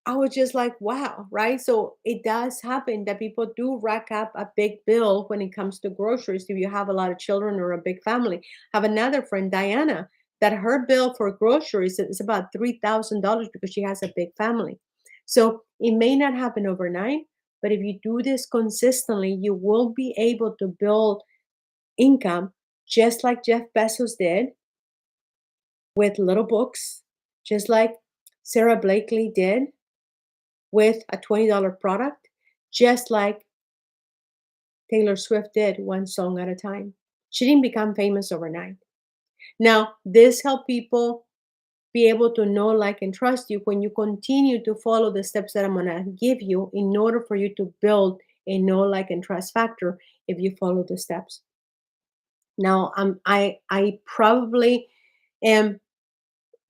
I was just like, wow, right? So it does happen that people do rack up a big bill when it comes to groceries if you have a lot of children or a big family. I have another friend, Diana, that her bill for groceries is about $3,000 because she has a big family. So it may not happen overnight, but if you do this consistently, you will be able to build income just like Jeff Bezos did with little books, just like Sarah Blakely did with a $20 product, just like Taylor Swift did one song at a time. She didn't become famous overnight. Now, this helps people be able to know, like, and trust you when you continue to follow the steps that I'm going to give you in order for you to build a know, like, and trust factor if you follow the steps. Now, I probably am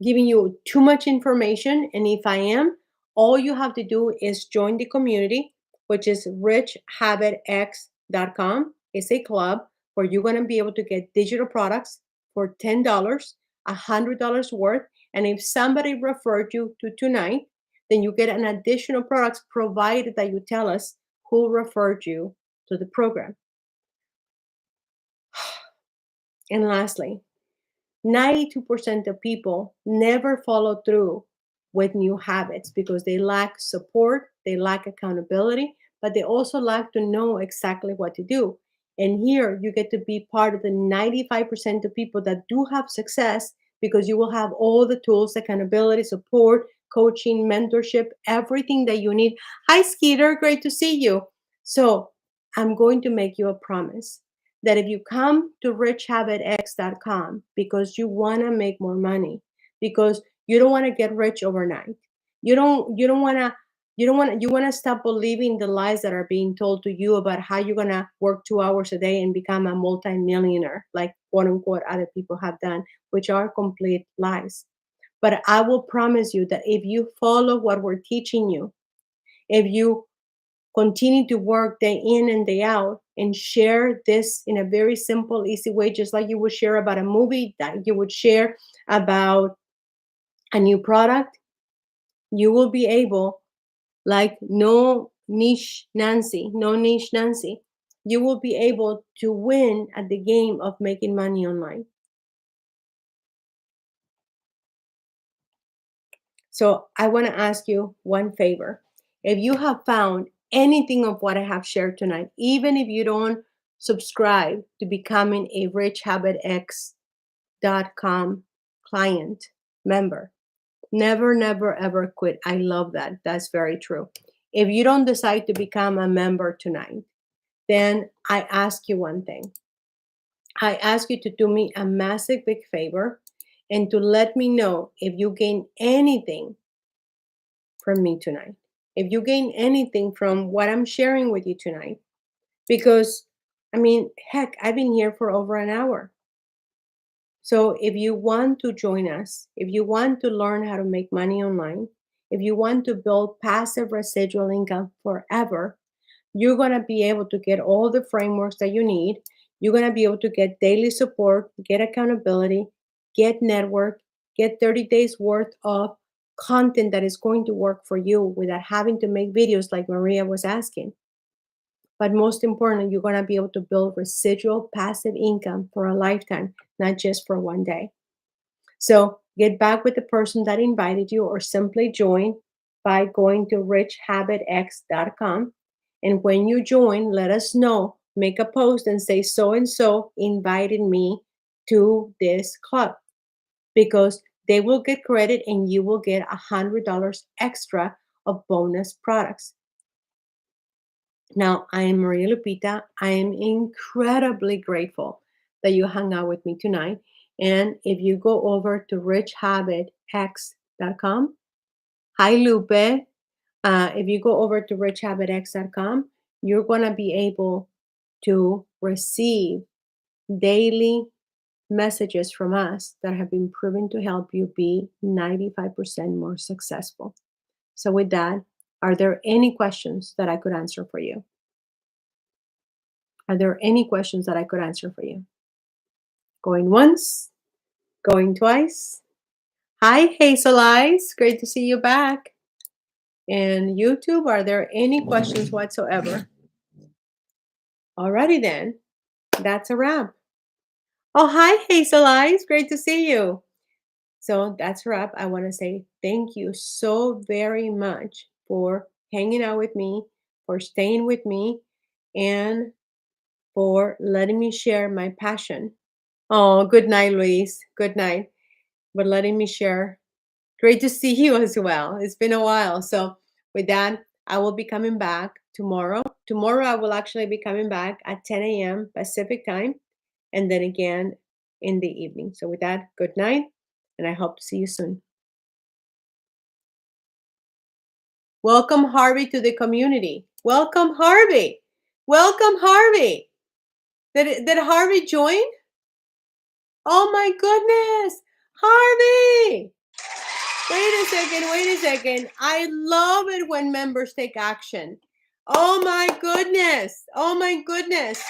giving you too much information. And if I am, all you have to do is join the community, which is richhabitx.com. It's a club where you're going to be able to get digital products for $10, $100 worth. And if somebody referred you to tonight, then you get an additional products provided that you tell us who referred you to the program. And lastly, 92% of people never follow through with new habits because they lack support, they lack accountability, but they also lack to know exactly what to do. And here you get to be part of the 95% of people that do have success because you will have all the tools, accountability, support, coaching, mentorship, everything that you need. Hi, Skeeter. Great to see you. So I'm going to make you a promise that if you come to richhabitx.com because you want to make more money, because you don't want to get rich overnight, you don't want to You want to stop believing the lies that are being told to you about how you're going to work 2 hours a day and become a multimillionaire, like quote unquote other people have done, which are complete lies. But I will promise you that if you follow what we're teaching you, if you continue to work day in and day out and share this in a very simple, easy way, just like you would share about a movie, that you would share about a new product, you will be able, like no niche Nancy, you will be able to win at the game of making money online. So I want to ask you one favor. If you have found anything of what I have shared tonight, even if you don't subscribe to becoming a richhabitx.com client member, never, never, ever quit. I love that. That's very true. If you don't decide to become a member tonight, then I ask you one thing. I ask you to do me a massive big favor and to let me know if you gain anything from me tonight. If you gain anything from what I'm sharing with you tonight, because I mean, heck, I've been here for over an hour. So if you want to join us, if you want to learn how to make money online, if you want to build passive residual income forever, you're going to be able to get all the frameworks that you need. You're going to be able to get daily support, get accountability, get network, get 30 days worth of content that is going to work for you without having to make videos like Maria was asking. But most importantly, you're going to be able to build residual passive income for a lifetime, not just for one day. So get back with the person that invited you or simply join by going to richhabitx.com. And when you join, let us know, make a post and say so and so invited me to this club, because they will get credit and you will get $100 extra of bonus products. Now, I am Maria Lupita. I am incredibly grateful that you hung out with me tonight. And if you go over to richhabitx.com, hi, Lupe. If you go over to richhabitx.com, you're going to be able to receive daily messages from us that have been proven to help you be 95% more successful. So, with that, are there any questions that I could answer for you? Are there any questions that I could answer for you? Going once, going twice. Hi, Hazel Eyes. Great to see you back. And YouTube, are there any questions whatsoever? Alrighty then, that's a wrap. Oh, hi, Hazel Eyes. Great to see you. So that's a wrap. I want to say thank you so very much for hanging out with me, for staying with me, and for letting me share my passion. Oh, good night, Luis. Good night. But letting me share. Great to see you as well. It's been a while. So, with that, I will be coming back tomorrow. Tomorrow, I will actually be coming back at 10 a.m. Pacific time, and then again in the evening. So, with that, good night, and I hope to see you soon. Welcome, Harvey, to the community. Welcome, Harvey. Welcome, Harvey. Did Harvey join? Oh my goodness, Harvey. Wait a second. I love it when members take action. Oh my goodness. Oh my goodness.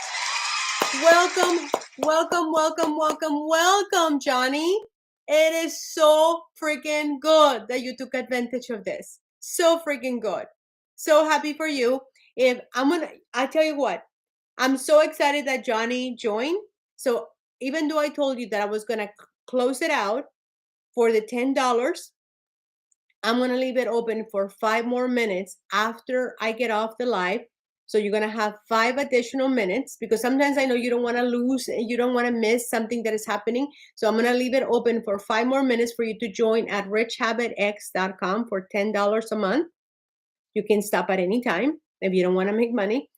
Welcome, welcome, Johnny. It is so freaking good that you took advantage of this. So freaking good. So happy for you. I tell you what, I'm so excited that Johnny joined. So even though I told you that I was going to close it out for the $10, I'm going to leave it open for 5 more minutes after I get off the live. So you're going to have 5 additional minutes, because sometimes I know you don't want to lose, you don't want to miss something that is happening. So I'm going to leave it open for 5 more minutes for you to join at richhabitx.com for $10 a month. You can stop at any time if you don't want to make money.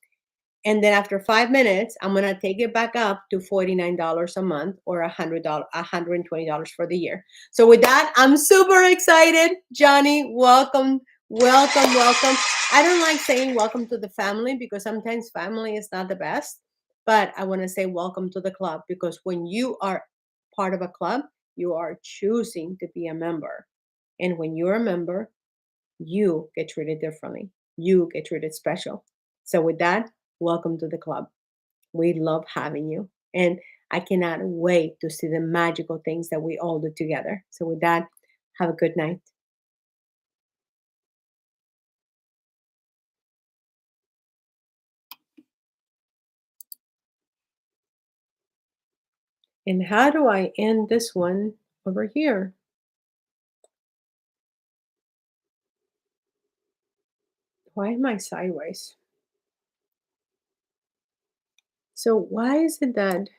And then after 5 minutes, I'm going to take it back up to $49 a month, or $120 for the year. So with that, I'm super excited. Johnny, welcome. Welcome, welcome. I don't like saying welcome to the family because sometimes family is not the best, but I want to say welcome to the club because when you are part of a club, you are choosing to be a member. And when you're a member, you get treated differently. You get treated special. So, with that, welcome to the club. We love having you. And I cannot wait to see the magical things that we all do together. So, with that, have a good night. And how do I end this one over here? Why am I sideways? So, why is it that